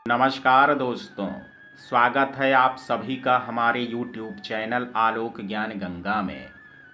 नमस्कार दोस्तों, स्वागत है आप सभी का हमारे YouTube चैनल आलोक ज्ञान गंगा में।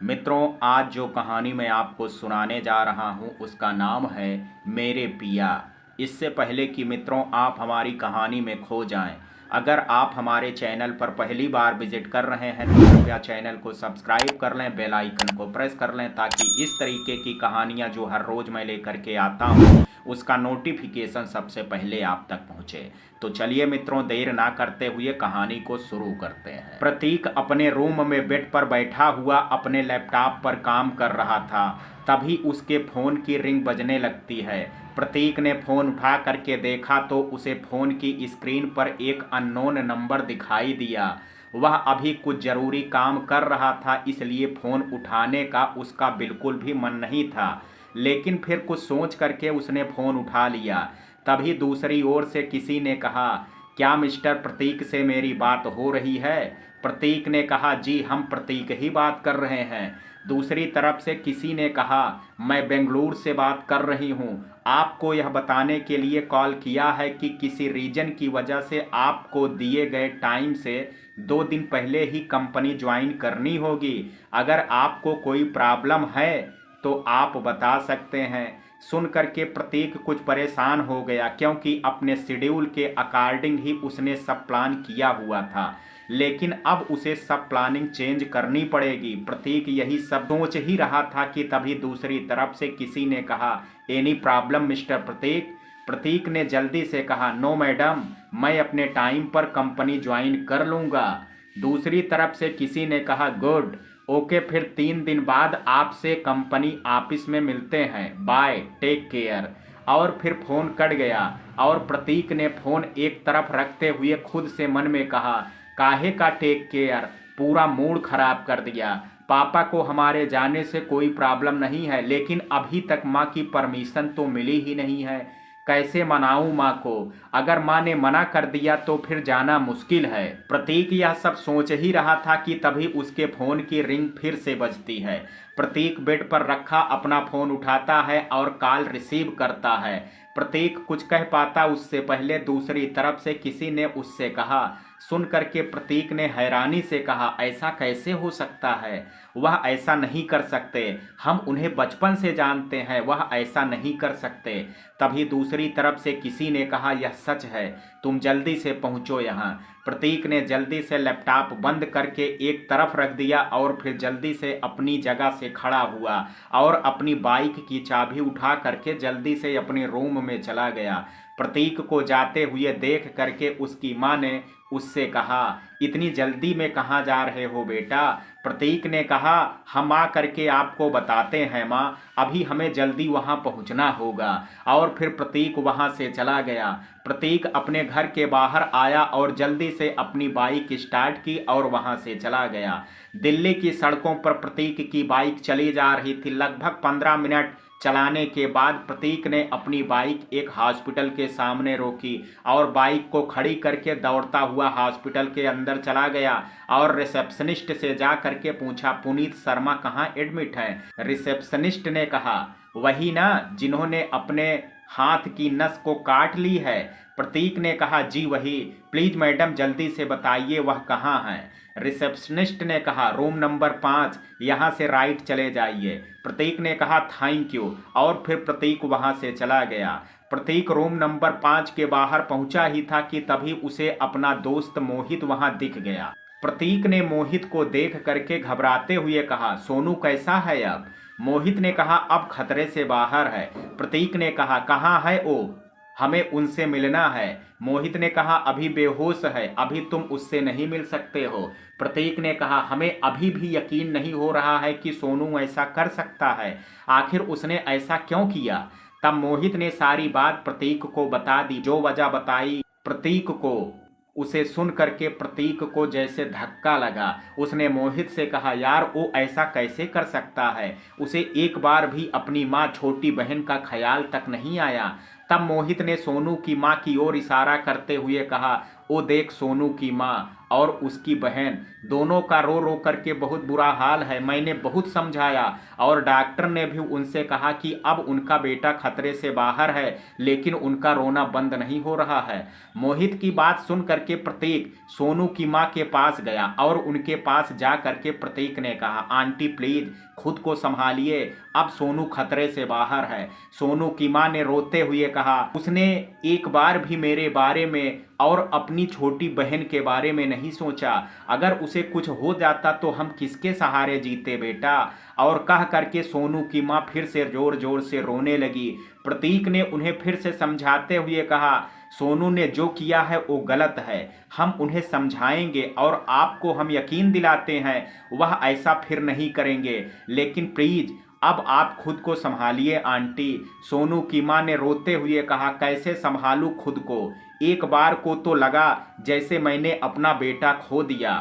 मित्रों, आज जो कहानी मैं आपको सुनाने जा रहा हूँ उसका नाम है मेरे पिया। इससे पहले कि मित्रों आप हमारी कहानी में खो जाएं, अगर आप हमारे चैनल पर पहली बार विजिट कर रहे हैं तो कृपया चैनल को सब्सक्राइब कर लें, बेल आइकन को प्रेस कर लें ताकि इस तरीके की कहानियाँ जो हर रोज़ मैं लेकर के आता हूँ उसका नोटिफिकेशन सबसे पहले आप तक पहुंचे। तो चलिए मित्रों, देर ना करते हुए कहानी को शुरू करते हैं। प्रतीक अपने रूम में बेड पर बैठा हुआ अपने लैपटॉप पर काम कर रहा था। तभी उसके फोन की रिंग बजने लगती है। प्रतीक ने फोन उठा करके देखा तो उसे फोन की स्क्रीन पर एक अननोन नंबर दिखाई दिया। वह अभी कुछ जरूरी काम कर रहा था, इसलिए फोन उठाने का उसका बिल्कुल भी मन नहीं था, लेकिन फिर कुछ सोच करके उसने फ़ोन उठा लिया। तभी दूसरी ओर से किसी ने कहा, क्या मिस्टर प्रतीक से मेरी बात हो रही है? प्रतीक ने कहा, जी हम प्रतीक ही बात कर रहे हैं। दूसरी तरफ से किसी ने कहा, मैं बेंगलुरु से बात कर रही हूँ। आपको यह बताने के लिए कॉल किया है कि किसी रीजन की वजह से आपको दिए गए टाइम से 2 दिन पहले ही कंपनी ज्वाइन करनी होगी। अगर आपको कोई प्रॉब्लम है तो आप बता सकते हैं। सुन करके प्रतीक कुछ परेशान हो गया, क्योंकि अपने शेड्यूल के अकॉर्डिंग ही उसने सब प्लान किया हुआ था, लेकिन अब उसे सब प्लानिंग चेंज करनी पड़ेगी। प्रतीक यही सब सोच ही रहा था कि तभी दूसरी तरफ से किसी ने कहा, एनी प्रॉब्लम मिस्टर प्रतीक? प्रतीक ने जल्दी से कहा, नो मैडम, मैं अपने टाइम पर कंपनी ज्वाइन कर लूँगा। दूसरी तरफ से किसी ने कहा, गुड, ओके, फिर 3 दिन बाद आपसे कंपनी ऑफिस में मिलते हैं, बाय, टेक केयर। और फिर फ़ोन कट गया और प्रतीक ने फ़ोन एक तरफ रखते हुए खुद से मन में कहा, काहे का टेक केयर, पूरा मूड खराब कर दिया। पापा को हमारे जाने से कोई प्रॉब्लम नहीं है, लेकिन अभी तक माँ की परमिशन तो मिली ही नहीं है। कैसे मनाऊं माँ को? अगर माँ ने मना कर दिया तो फिर जाना मुश्किल है। प्रतीक यह सब सोच ही रहा था कि तभी उसके फोन की रिंग फिर से बजती है। प्रतीक बेड पर रखा अपना फोन उठाता है और कॉल रिसीव करता है। प्रतीक कुछ कह पाता उससे पहले दूसरी तरफ से किसी ने उससे कहा। सुन करके प्रतीक ने हैरानी से कहा, ऐसा कैसे हो सकता है? वह ऐसा नहीं कर सकते, हम उन्हें बचपन से जानते हैं, वह ऐसा नहीं कर सकते। तभी दूसरी तरफ से किसी ने कहा, यह सच है, तुम जल्दी से पहुंचो यहाँ। प्रतीक ने जल्दी से लैपटॉप बंद करके एक तरफ रख दिया और फिर जल्दी से अपनी जगह से खड़ा हुआ और अपनी बाइक की चाबी उठा करके जल्दी से अपने रूम में चला गया। प्रतीक को जाते हुए देख करके उसकी माँ ने उससे कहा, इतनी जल्दी में कहाँ जा रहे हो बेटा? प्रतीक ने कहा, हम आ करके आपको बताते हैं माँ, अभी हमें जल्दी वहाँ पहुँचना होगा। और फिर प्रतीक वहाँ से चला गया। प्रतीक अपने घर के बाहर आया और जल्दी से अपनी बाइक स्टार्ट की और वहाँ से चला गया। दिल्ली की सड़कों पर प्रतीक की बाइक चली जा रही थी। लगभग 15 मिनट चलाने के बाद प्रतीक ने अपनी बाइक एक हॉस्पिटल के सामने रोकी और बाइक को खड़ी करके दौड़ता हुआ हॉस्पिटल के अंदर चला गया और रिसेप्शनिस्ट से जा करके पूछा, पुनीत शर्मा कहाँ एडमिट हैं? रिसेप्शनिस्ट ने कहा, वही ना जिन्होंने अपने हाथ की नस को काट ली है। प्रतीक ने कहा, जी वही, प्लीज मैडम जल्दी से बताइए वह कहाँ हैं। रिसेप्शनिस्ट ने कहा, रूम नंबर 5, यहाँ से राइट चले जाइए। प्रतीक ने कहा, थैंक यू, और फिर प्रतीक वहाँ से चला गया। प्रतीक रूम नंबर 5 के बाहर पहुंचा ही था कि तभी उसे अपना दोस्त मोहित वहां दिख गया। प्रतीक ने मोहित को देख करके घबराते हुए कहा, सोनू कैसा है अब? मोहित ने कहा, अब खतरे से बाहर है। प्रतीक ने कहा, कहाँ है वो? हमें उनसे मिलना है। मोहित ने कहा, अभी बेहोश है, अभी तुम उससे नहीं मिल सकते हो। प्रतीक ने कहा, हमें अभी भी यकीन नहीं हो रहा है कि सोनू ऐसा कर सकता है, आखिर उसने ऐसा क्यों किया? तब मोहित ने सारी बात प्रतीक को बता दी। जो वजह बताई प्रतीक को, उसे सुन करके प्रतीक को जैसे धक्का लगा। उसने मोहित से कहा, यार वो ऐसा कैसे कर सकता है? उसे एक बार भी अपनी माँ छोटी बहन का ख्याल तक नहीं आया। तब मोहित ने सोनू की माँ की ओर इशारा करते हुए कहा, ओ देख सोनू की माँ और उसकी बहन, दोनों का रो रो करके बहुत बुरा हाल है। मैंने बहुत समझाया और डॉक्टर ने भी उनसे कहा कि अब उनका बेटा खतरे से बाहर है, लेकिन उनका रोना बंद नहीं हो रहा है। मोहित की बात सुन करके प्रतीक सोनू की माँ के पास गया और उनके पास जा करके प्रतीक ने कहा, आंटी प्लीज खुद को संभालिए, अब सोनू खतरे से बाहर है। सोनू की माँ ने रोते हुए कहा, उसने एक बार भी मेरे बारे में और अपनी छोटी बहन के बारे में नहीं सोचा। अगर उसे कुछ हो जाता तो हम किसके सहारे जीते बेटा। और कह करके सोनू की माँ फिर से जोर जोर से रोने लगी। प्रतीक ने उन्हें फिर से समझाते हुए कहा, सोनू ने जो किया है वो गलत है, हम उन्हें समझाएंगे और आपको हम यकीन दिलाते हैं वह ऐसा फिर नहीं करेंगे। लेकिन प्लीज अब आप खुद को संभालिए आंटी। सोनू की माँ ने रोते हुए कहा, कैसे संभालूं खुद को। एक बार को तो लगा जैसे मैंने अपना बेटा खो दिया।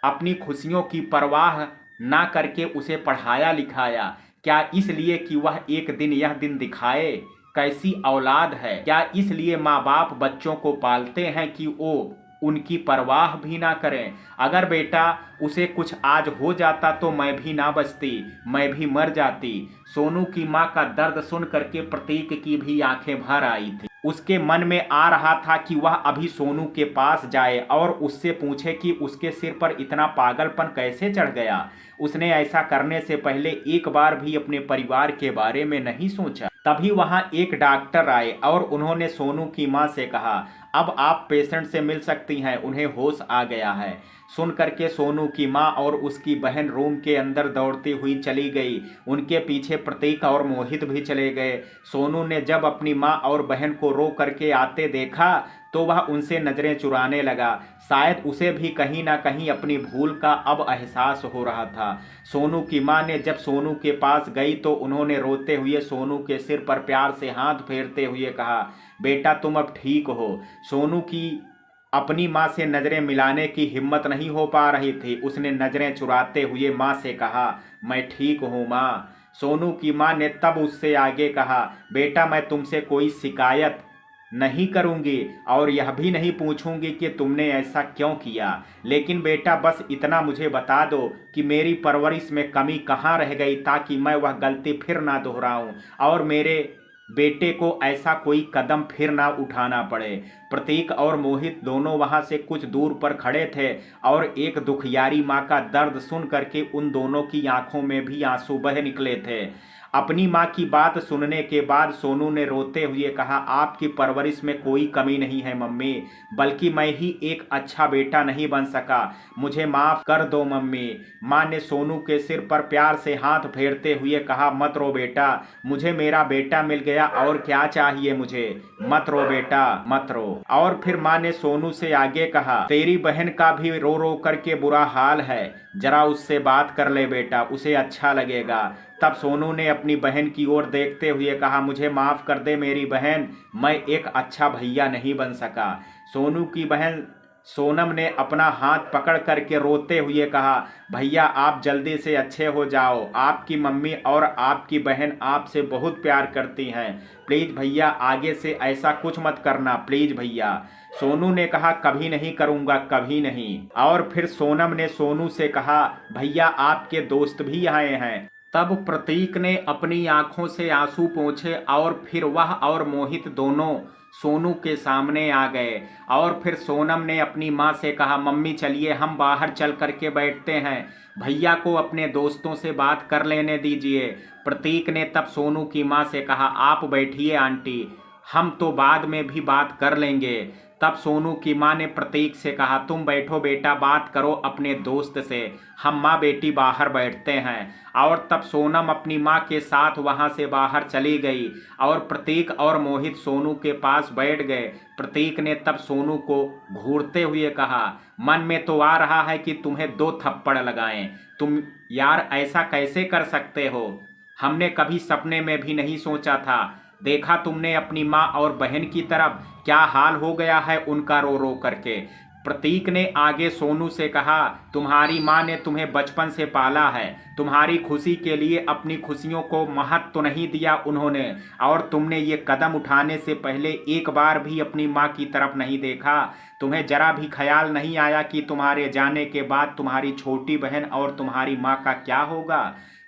अपनी खुशियों की परवाह ना करके उसे पढ़ाया लिखाया, क्या इसलिए कि वह एक दिन यह दिन दिखाए। कैसी औलाद है। क्या इसलिए माँ बाप बच्चों को पालते हैं कि वो उनकी परवाह भी ना करें। अगर बेटा उसे कुछ आज हो जाता तो मैं भी ना बचती, मैं भी मर जाती। सोनू की माँ का दर्द सुन करके प्रतीक की भी आंखें भर आई थी। उसके मन में आ रहा था कि वह अभी सोनू के पास जाए और उससे पूछे कि उसके सिर पर इतना पागलपन कैसे चढ़ गया। उसने ऐसा करने से पहले एक बार भी अपने परिवार के बारे में नहीं सोचा। तभी वहां एक डॉक्टर आए और उन्होंने सोनू की मां से कहा, अब आप पेशेंट से मिल सकती हैं, उन्हें होश आ गया है। सुन करके सोनू की मां और उसकी बहन रूम के अंदर दौड़ती हुई चली गई। उनके पीछे प्रतीक और मोहित भी चले गए। सोनू ने जब अपनी मां और बहन को रो करके आते देखा तो वह उनसे नजरें चुराने लगा। शायद उसे भी कहीं ना कहीं अपनी भूल का अब एहसास हो रहा था। सोनू की मां ने जब सोनू के पास गई तो उन्होंने रोते हुए सोनू के सिर पर प्यार से हाथ फेरते हुए कहा, बेटा तुम अब ठीक हो। सोनू की अपनी माँ से नजरें मिलाने की हिम्मत नहीं हो पा रही थी। उसने नजरें चुराते हुए माँ से कहा, मैं ठीक हूँ माँ। सोनू की माँ ने तब उससे आगे कहा, बेटा मैं तुमसे कोई शिकायत नहीं करूंगी और यह भी नहीं पूछूंगी कि तुमने ऐसा क्यों किया, लेकिन बेटा बस इतना मुझे बता दो कि मेरी परवरिश में कमी कहाँ रह गई ताकि मैं वह गलती फिर ना दोहराऊं और मेरे बेटे को ऐसा कोई कदम फिर ना उठाना पड़े। प्रतीक और मोहित दोनों वहां से कुछ दूर पर खड़े थे और एक दुखियारी माँ का दर्द सुन करके उन दोनों की आंखों में भी आंसू बह निकले थे। अपनी माँ की बात सुनने के बाद सोनू ने रोते हुए कहा, आपकी परवरिश में कोई कमी नहीं है मम्मी, बल्कि मैं ही एक अच्छा बेटा नहीं बन सका, मुझे माफ कर दो मम्मी। माँ ने सोनू के सिर पर प्यार से हाथ फेरते हुए कहा, मत रो बेटा, मुझे मेरा बेटा मिल गया और क्या चाहिए मुझे, मत रो बेटा मत रो। और फिर माँ ने सोनू से आगे कहा, तेरी बहन का भी रो रो करके बुरा हाल है, जरा उससे बात कर ले बेटा, उसे अच्छा लगेगा। तब सोनू ने अपनी बहन की ओर देखते हुए कहा, मुझे माफ कर दे मेरी बहन, मैं एक अच्छा भैया नहीं बन सका। सोनू की बहन सोनम ने अपना हाथ पकड़ करके रोते हुए कहा, भैया आप जल्दी से अच्छे हो जाओ, आपकी मम्मी और आपकी बहन आपसे बहुत प्यार करती हैं, प्लीज भैया आगे से ऐसा कुछ मत करना प्लीज भैया। सोनू ने कहा, कभी नहीं करूंगा कभी नहीं। और फिर सोनम ने सोनू से कहा, भैया आपके दोस्त भी आए हैं। तब प्रतीक ने अपनी आंखों से आंसू पोंछे और फिर वह और मोहित दोनों सोनू के सामने आ गए। और फिर सोनम ने अपनी माँ से कहा, मम्मी चलिए हम बाहर चल करके बैठते हैं, भैया को अपने दोस्तों से बात कर लेने दीजिए। प्रतीक ने तब सोनू की माँ से कहा, आप बैठिए आंटी, हम तो बाद में भी बात कर लेंगे। तब सोनू की माँ ने प्रतीक से कहा, तुम बैठो बेटा, बात करो अपने दोस्त से, हम माँ बेटी बाहर बैठते हैं। और तब सोनम अपनी माँ के साथ वहाँ से बाहर चली गई और प्रतीक और मोहित सोनू के पास बैठ गए। प्रतीक ने तब सोनू को घूरते हुए कहा, मन में तो आ रहा है कि तुम्हें 2 थप्पड़ लगाएं, तुम यार ऐसा कैसे कर सकते हो, हमने कभी सपने में भी नहीं सोचा था। देखा तुमने अपनी माँ और बहन की तरफ, क्या हाल हो गया है उनका रो रो करके। प्रतीक ने आगे सोनू से कहा, तुम्हारी माँ ने तुम्हें बचपन से पाला है, तुम्हारी खुशी के लिए अपनी खुशियों को महत्व तो नहीं दिया उन्होंने, और तुमने ये कदम उठाने से पहले एक बार भी अपनी माँ की तरफ नहीं देखा। तुम्हें जरा भी ख्याल नहीं आया कि तुम्हारे जाने के बाद तुम्हारी छोटी बहन और तुम्हारी माँ का क्या होगा।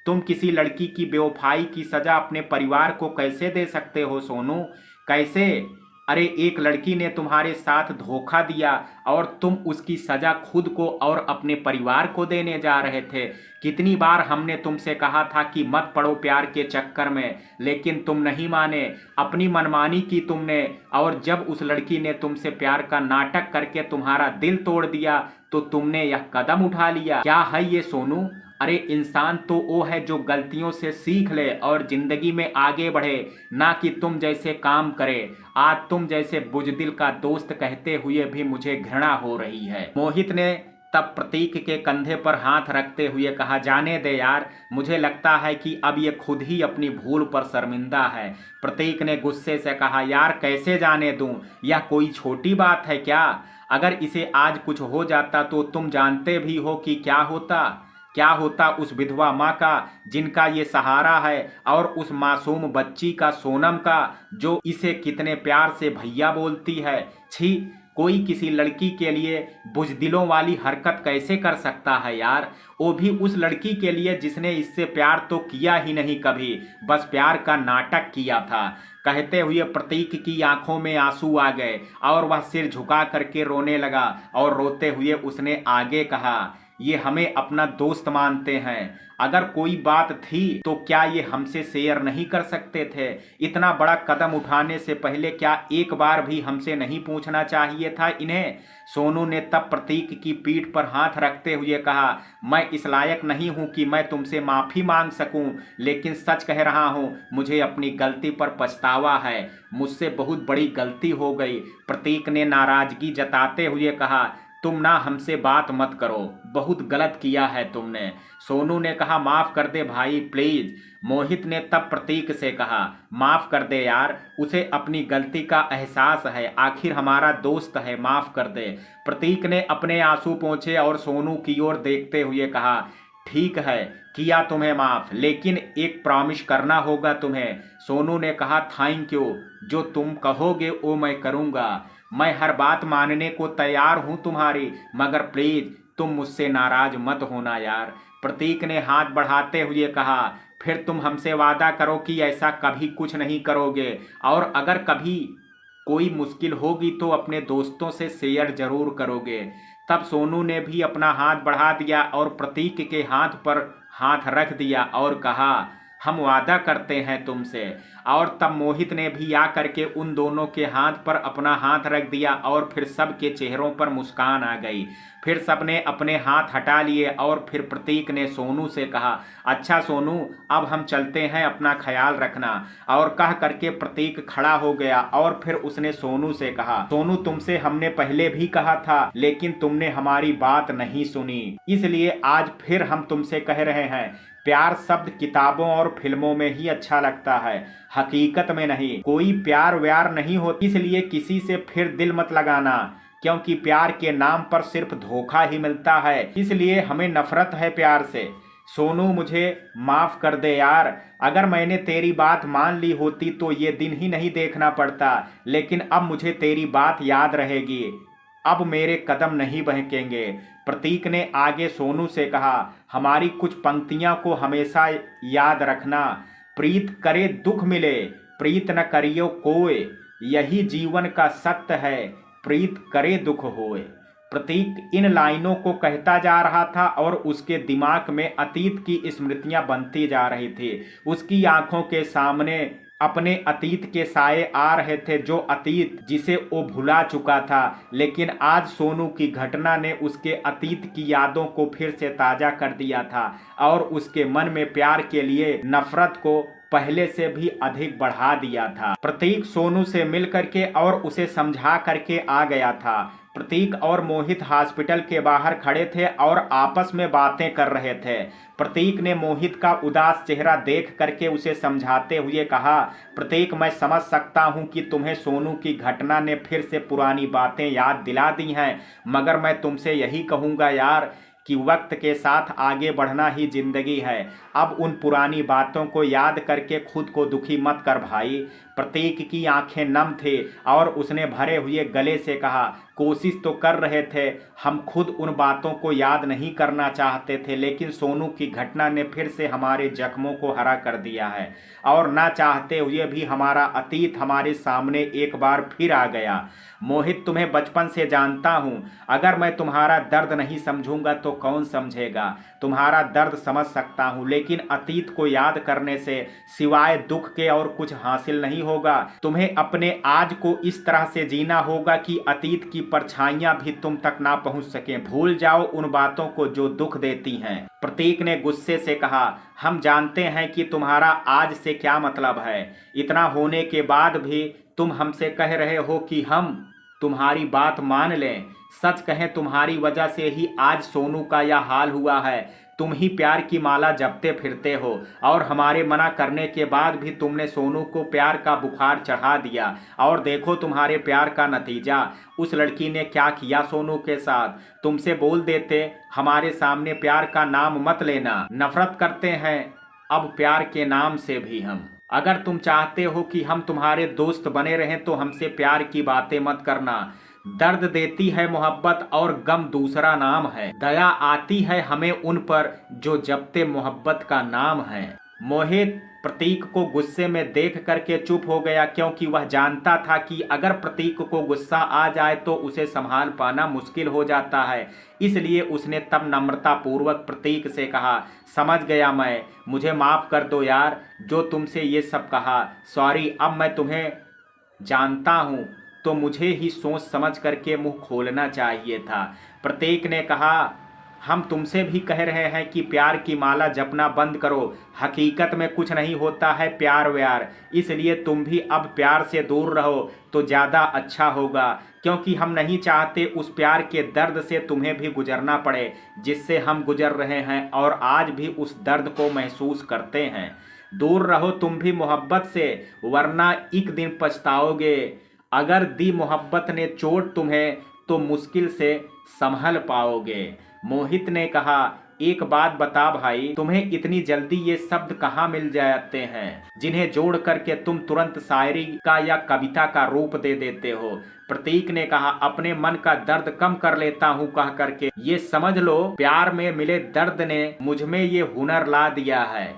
तुम किसी लड़की की बेवफाई की सजा अपने परिवार को कैसे दे सकते हो सोनू, कैसे? अरे एक लड़की ने तुम्हारे साथ धोखा दिया और तुम उसकी सजा खुद को और अपने परिवार को देने जा रहे थे। कितनी बार हमने तुमसे कहा था कि मत पड़ो प्यार के चक्कर में, लेकिन तुम नहीं माने, अपनी मनमानी की तुमने। और जब उस लड़की ने तुमसे प्यार का नाटक करके तुम्हारा दिल तोड़ दिया तो तुमने यह कदम उठा लिया। क्या है ये सोनू? अरे इंसान तो वो है जो गलतियों से सीख ले और जिंदगी में आगे बढ़े, ना कि तुम जैसे काम करे। आज तुम जैसे बुजदिल का दोस्त कहते हुए भी मुझे घृणा हो रही है। मोहित ने तब प्रतीक के कंधे पर हाथ रखते हुए कहा, जाने दे यार, मुझे लगता है कि अब ये खुद ही अपनी भूल पर शर्मिंदा है। प्रतीक ने गुस्से से कहा, यार कैसे जाने दूं, यह कोई छोटी बात है क्या? अगर इसे आज कुछ हो जाता तो तुम जानते भी हो कि क्या होता उस विधवा माँ का जिनका ये सहारा है, और उस मासूम बच्ची का सोनम का जो इसे कितने प्यार से भैया बोलती है। छी, कोई किसी लड़की के लिए बुजदिलों वाली हरकत कैसे कर सकता है यार, वो भी उस लड़की के लिए जिसने इससे प्यार तो किया ही नहीं कभी, बस प्यार का नाटक किया था। कहते हुए प्रतीक की आंखों में आंसू आ गए और वह सिर झुका करके रोने लगा, और रोते हुए उसने आगे कहा, ये हमें अपना दोस्त मानते हैं, अगर कोई बात थी तो क्या ये हमसे शेयर नहीं कर सकते थे? इतना बड़ा कदम उठाने से पहले क्या एक बार भी हमसे नहीं पूछना चाहिए था इन्हें? सोनू ने तब प्रतीक की पीठ पर हाथ रखते हुए कहा, मैं इस लायक नहीं हूं कि मैं तुमसे माफ़ी मांग सकूं, लेकिन सच कह रहा हूं, मुझे अपनी गलती पर पछतावा है, मुझसे बहुत बड़ी गलती हो गई। प्रतीक ने नाराजगी जताते हुए कहा, तुम ना हमसे बात मत करो, बहुत गलत किया है तुमने। सोनू ने कहा, माफ कर दे भाई प्लीज। मोहित ने तब प्रतीक से कहा, माफ कर दे यार, उसे अपनी गलती का एहसास है, आखिर हमारा दोस्त है, माफ कर दे। प्रतीक ने अपने आंसू पोंछे और सोनू की ओर देखते हुए कहा, ठीक है, किया तुम्हें माफ, लेकिन एक प्रॉमिस करना होगा तुम्हें। सोनू ने कहा, थैंक यू, जो तुम कहोगे वो मैं करूँगा, मैं हर बात मानने को तैयार हूं तुम्हारी, मगर प्लीज तुम मुझसे नाराज मत होना यार। प्रतीक ने हाथ बढ़ाते हुए कहा, फिर तुम हमसे वादा करो कि ऐसा कभी कुछ नहीं करोगे, और अगर कभी कोई मुश्किल होगी तो अपने दोस्तों से शेयर जरूर करोगे। तब सोनू ने भी अपना हाथ बढ़ा दिया और प्रतीक के हाथ पर हाथ रख दिया और कहा, हम वादा करते हैं तुमसे। और तब मोहित ने भी आ करके उन दोनों के हाथ पर अपना हाथ रख दिया और फिर सबके चेहरों पर मुस्कान आ गई। फिर सबने अपने हाथ हटा लिए और फिर प्रतीक ने सोनू से कहा, अच्छा सोनू, अब हम चलते हैं, अपना ख्याल रखना। और कह करके प्रतीक खड़ा हो गया और फिर उसने सोनू से कहा, सोनू तुमसे हमने पहले भी कहा था लेकिन तुमने हमारी बात नहीं सुनी, इसलिए आज फिर हम तुमसे कह रहे हैं, प्यार शब्द किताबों और फिल्मों में ही अच्छा लगता है, हकीकत में नहीं। कोई प्यार व्यार नहीं होती, इसलिए किसी से फिर दिल मत लगाना, क्योंकि प्यार के नाम पर सिर्फ धोखा ही मिलता है, इसलिए हमें नफरत है प्यार से। सोनू मुझे माफ कर दे यार, अगर मैंने तेरी बात मान ली होती तो ये दिन ही नहीं देखना पड़ता, लेकिन अब मुझे तेरी बात याद रहेगी, अब मेरे कदम नहीं बहकेंगे। प्रतीक ने आगे सोनू से कहा, हमारी कुछ पंक्तियां को हमेशा याद रखना, प्रीत करे दुख मिले, प्रीत न करियो कोय, यही जीवन का सत्य है, प्रीत करे दुख होए। प्रतीक इन लाइनों को कहता जा रहा था और उसके दिमाग में अतीत की स्मृतियां बनती जा रही थी। उसकी आंखों के सामने अपने अतीत के साए आ रहे थे, जो अतीत जिसे वो भुला चुका था, लेकिन आज सोनू की घटना ने उसके अतीत की यादों को फिर से ताजा कर दिया था और उसके मन में प्यार के लिए नफरत को पहले से भी अधिक बढ़ा दिया था। प्रतीक सोनू से मिल करके और उसे समझा करके आ गया था। प्रतीक और मोहित हॉस्पिटल के बाहर खड़े थे और आपस में बातें कर रहे थे। प्रतीक ने मोहित का उदास चेहरा देख करके उसे समझाते हुए कहा, प्रतीक, मैं समझ सकता हूं कि तुम्हें सोनू की घटना ने फिर से पुरानी बातें याद दिला दी हैं, मगर मैं तुमसे यही कहूंगा यार कि वक्त के साथ आगे बढ़ना ही जिंदगी है। अब उन पुरानी बातों को याद करके खुद को दुखी मत कर भाई। प्रतीक की आंखें नम थी और उसने भरे हुए गले से कहा, कोशिश तो कर रहे थे, हम खुद उन बातों को याद नहीं करना चाहते थे, लेकिन सोनू की घटना ने फिर से हमारे जख्मों को हरा कर दिया है और ना चाहते हुए भी हमारा अतीत हमारे सामने एक बार फिर आ गया। मोहित, तुम्हें बचपन से जानता हूं, अगर मैं तुम्हारा दर्द नहीं समझूंगा तो कौन समझेगा। तुम्हारा दर्द समझ सकता हूं, लेकिन अतीत को याद करने से सिवाय दुख के और कुछ हासिल नहीं होगा। तुम्हें अपने आज को इस तरह से जीना होगा कि अतीत की परछाइयां भी तुम तक ना पहुंच सकें। भूल जाओ उन बातों को जो दुख देती हैं। प्रतीक ने गुस्से से कहा, हम जानते हैं कि तुम्हारा आज से क्या मतलब है। इतना होने के बाद भी तुम हमसे कह रहे हो कि हम तुम्हारी बात मान लें। सच कहें, तुम्हारी वजह से ही आज सोनू का यह हाल हुआ है। तुम ही प्यार की माला जपते फिरते हो और हमारे मना करने के बाद भी तुमने सोनू को प्यार का बुखार चढ़ा दिया। और देखो तुम्हारे प्यार का नतीजा। उस लड़की ने क्या किया सोनू के साथ। तुमसे बोल देते, हमारे सामने प्यार का नाम मत लेना, नफरत करते हैं अब प्यार के नाम से भी हम। अगर तुम चाहते हो कि हम तुम्हारे दोस्त बने रहें तो हमसे प्यार की बातें मत करना। दर्द देती है मोहब्बत और गम दूसरा नाम है। दया आती है हमें उन पर जो जपते मोहब्बत का नाम है। मोहित प्रतीक को गुस्से में देख करके चुप हो गया, क्योंकि वह जानता था कि अगर प्रतीक को गुस्सा आ जाए तो उसे संभाल पाना मुश्किल हो जाता है। इसलिए उसने तब नम्रता पूर्वक प्रतीक से कहा, समझ गया मैं, मुझे माफ़ कर दो यार, जो तुमसे ये सब कहा। सॉरी, अब मैं तुम्हें जानता हूँ तो मुझे ही सोच समझ करके मुंह खोलना चाहिए था। प्रतीक ने कहा, हम तुमसे भी कह रहे हैं कि प्यार की माला जपना बंद करो। हकीकत में कुछ नहीं होता है प्यार व्यार, इसलिए तुम भी अब प्यार से दूर रहो तो ज़्यादा अच्छा होगा, क्योंकि हम नहीं चाहते उस प्यार के दर्द से तुम्हें भी गुजरना पड़े जिससे हम गुजर रहे हैं और आज भी उस दर्द को महसूस करते हैं। दूर रहो तुम भी मोहब्बत से, वरना एक दिन पछताओगे। अगर दी मोहब्बत ने चोट तुम्हें तो मुश्किल से संभल पाओगे। मोहित ने कहा, एक बात बता भाई, तुम्हें इतनी जल्दी ये शब्द कहाँ मिल जाते हैं जिन्हें जोड़ करके तुम तुरंत शायरी का या कविता का रूप दे देते हो। प्रतीक ने कहा, अपने मन का दर्द कम कर लेता हूँ कह करके ये समझ लो प्यार में मिले दर्द ने मुझ में ये हुनर ला दिया है।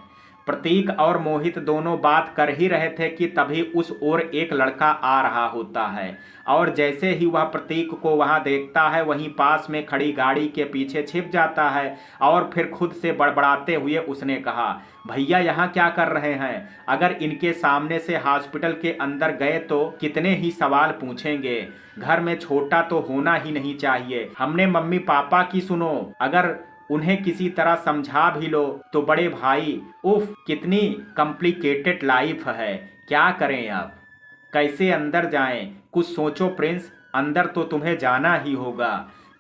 प्रतीक और मोहित दोनों बात कर ही रहे थे कि तभी उस ओर एक लड़का आ रहा होता है और जैसे ही वह प्रतीक को वहां देखता है वहीं पास में खड़ी गाड़ी के पीछे छिप जाता है और फिर खुद से बड़बड़ाते हुए उसने कहा, भैया यहाँ क्या कर रहे हैं? अगर इनके सामने से हॉस्पिटल के अंदर गए तो कितने ही सवाल पूछेंगे। घर में छोटा तो होना ही नहीं चाहिए। हमने मम्मी पापा की सुनो, अगर उन्हें किसी तरह समझा भी लो तो बड़े भाई, उफ कितनी कॉम्प्लिकेटेड लाइफ है, क्या करें अब, कैसे अंदर जाएं? कुछ सोचो प्रिंस, अंदर तो तुम्हें जाना ही होगा।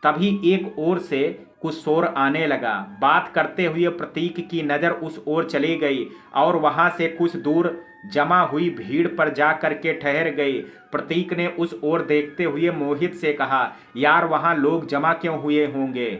तभी एक ओर से कुछ शोर आने लगा। बात करते हुए प्रतीक की नज़र उस ओर चली गई और वहां से कुछ दूर जमा हुई भीड़ पर जा करके ठहर गई। प्रतीक ने उस ओर देखते हुए मोहित से कहा, यार वहां लोग जमा क्यों हुए होंगे?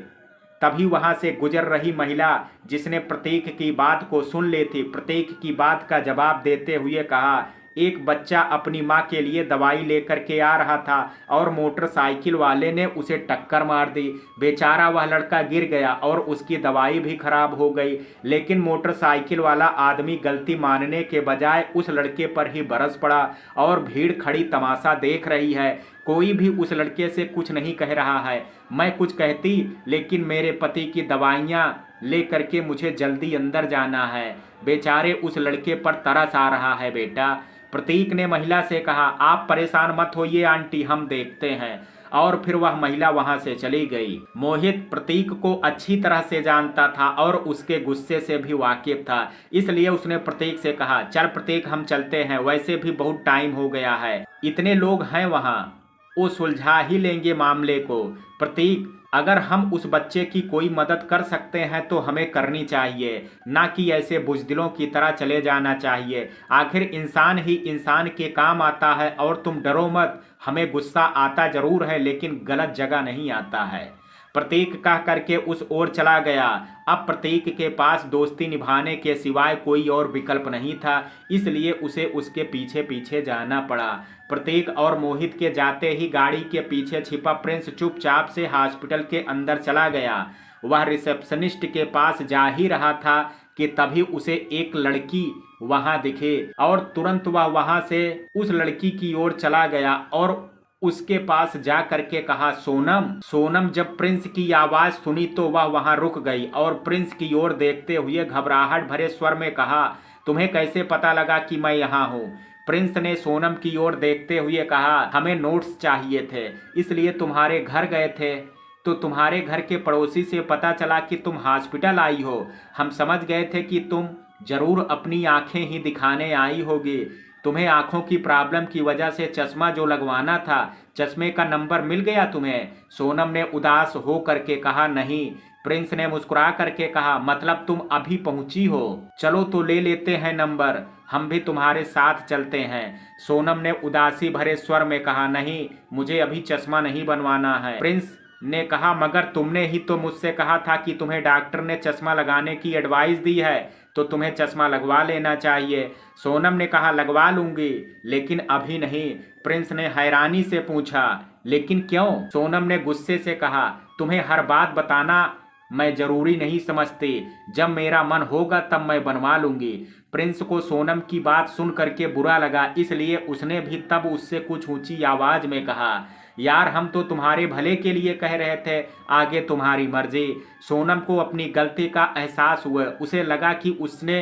तभी वहां से गुजर रही महिला जिसने प्रतीक की बात को सुन ली थी, प्रतीक की बात का जवाब देते हुए कहा, एक बच्चा अपनी माँ के लिए दवाई लेकर के आ रहा था और मोटरसाइकिल वाले ने उसे टक्कर मार दी। बेचारा वह लड़का गिर गया और उसकी दवाई भी खराब हो गई, लेकिन मोटरसाइकिल वाला आदमी गलती मानने के बजाय उस लड़के पर ही बरस पड़ा और भीड़ खड़ी तमाशा देख रही है। कोई भी उस लड़के से कुछ नहीं कह रहा है। मैं कुछ कहती, लेकिन मेरे पति की दवाइयाँ ले करके मुझे जल्दी अंदर जाना है। बेचारे उस लड़के पर तरस आ रहा है बेटा। प्रतीक ने महिला से कहा, आप परेशान मत होइए आंटी, हम देखते हैं। और फिर वह महिला वहां से चली गई। मोहित प्रतीक को अच्छी तरह से जानता था और उसके गुस्से से भी वाकिफ था, इसलिए उसने प्रतीक से कहा, चल प्रतीक हम चलते हैं, वैसे भी बहुत टाइम हो गया है, इतने लोग हैं वहां, वो सुलझा ही लेंगे मामले को। प्रतीक, अगर हम उस बच्चे की कोई मदद कर सकते हैं तो हमें करनी चाहिए, ना कि ऐसे बुज़दिलों की तरह चले जाना चाहिए। आखिर इंसान ही इंसान के काम आता है। और तुम डरो मत, हमें गुस्सा आता जरूर है लेकिन गलत जगह नहीं आता है। प्रतीक कह करके उस ओर चला गया। अब प्रतीक के पास दोस्ती निभाने के सिवाय कोई और विकल्प नहीं था, इसलिए उसे उसके पीछे पीछे जाना पड़ा। प्रतीक और मोहित के जाते ही गाड़ी के पीछे छिपा प्रिंस चुपचाप से हॉस्पिटल के अंदर चला गया। वह रिसेप्शनिस्ट के पास जा ही रहा था कि तभी उसे एक लड़की वहां दिखे और तुरंत वह वहां से उस लड़की की ओर चला गया और उसके पास जा करके कहा, सोनम। सोनम जब प्रिंस की आवाज सुनी तो वह वहां रुक गई और प्रिंस की ओर देखते हुए घबराहट भरे स्वर में कहा, तुम्हें कैसे पता लगा कि मैं यहाँ हूँ? प्रिंस ने सोनम की ओर देखते हुए कहा, हमें नोट्स चाहिए थे इसलिए तुम्हारे घर गए थे। तो तुम्हारे घर के पड़ोसी से पता चला कि तुम हॉस्पिटल आई हो। हम समझ गए थे कि तुम जरूर अपनी आंखें ही दिखाने आई होगी। तुम्हें आंखों की प्रॉब्लम की वजह से चश्मा जो लगवाना था, चश्मे का नंबर मिल गया तुम्हें? सोनम ने उदास हो करके कहा, नहीं। प्रिंस ने मुस्कुरा करके कहा, मतलब तुम अभी पहुंची हो? चलो तो ले लेते हैं नंबर, हम भी तुम्हारे साथ चलते हैं। सोनम ने उदासी भरे स्वर में कहा, नहीं, मुझे अभी चश्मा नहीं बनवाना है। प्रिंस ने कहा, मगर तुमने ही तो मुझसे कहा था कि तुम्हें डॉक्टर ने चश्मा लगाने की एडवाइस दी है, तो तुम्हें चश्मा लगवा लेना चाहिए। सोनम ने कहा, लगवा लूंगी लेकिन अभी नहीं। प्रिंस ने हैरानी से पूछा, लेकिन क्यों? सोनम ने गुस्से से कहा, तुम्हें हर बात बताना मैं जरूरी नहीं समझती। जब मेरा मन होगा तब मैं बनवा लूंगी। प्रिंस को सोनम की बात सुन करके बुरा लगा, इसलिए उसने भी तब उससे कुछ ऊंची आवाज में कहा, यार हम तो तुम्हारे भले के लिए कह रहे थे, आगे तुम्हारी मर्जी। सोनम को अपनी गलती का एहसास हुआ। उसे लगा कि उसने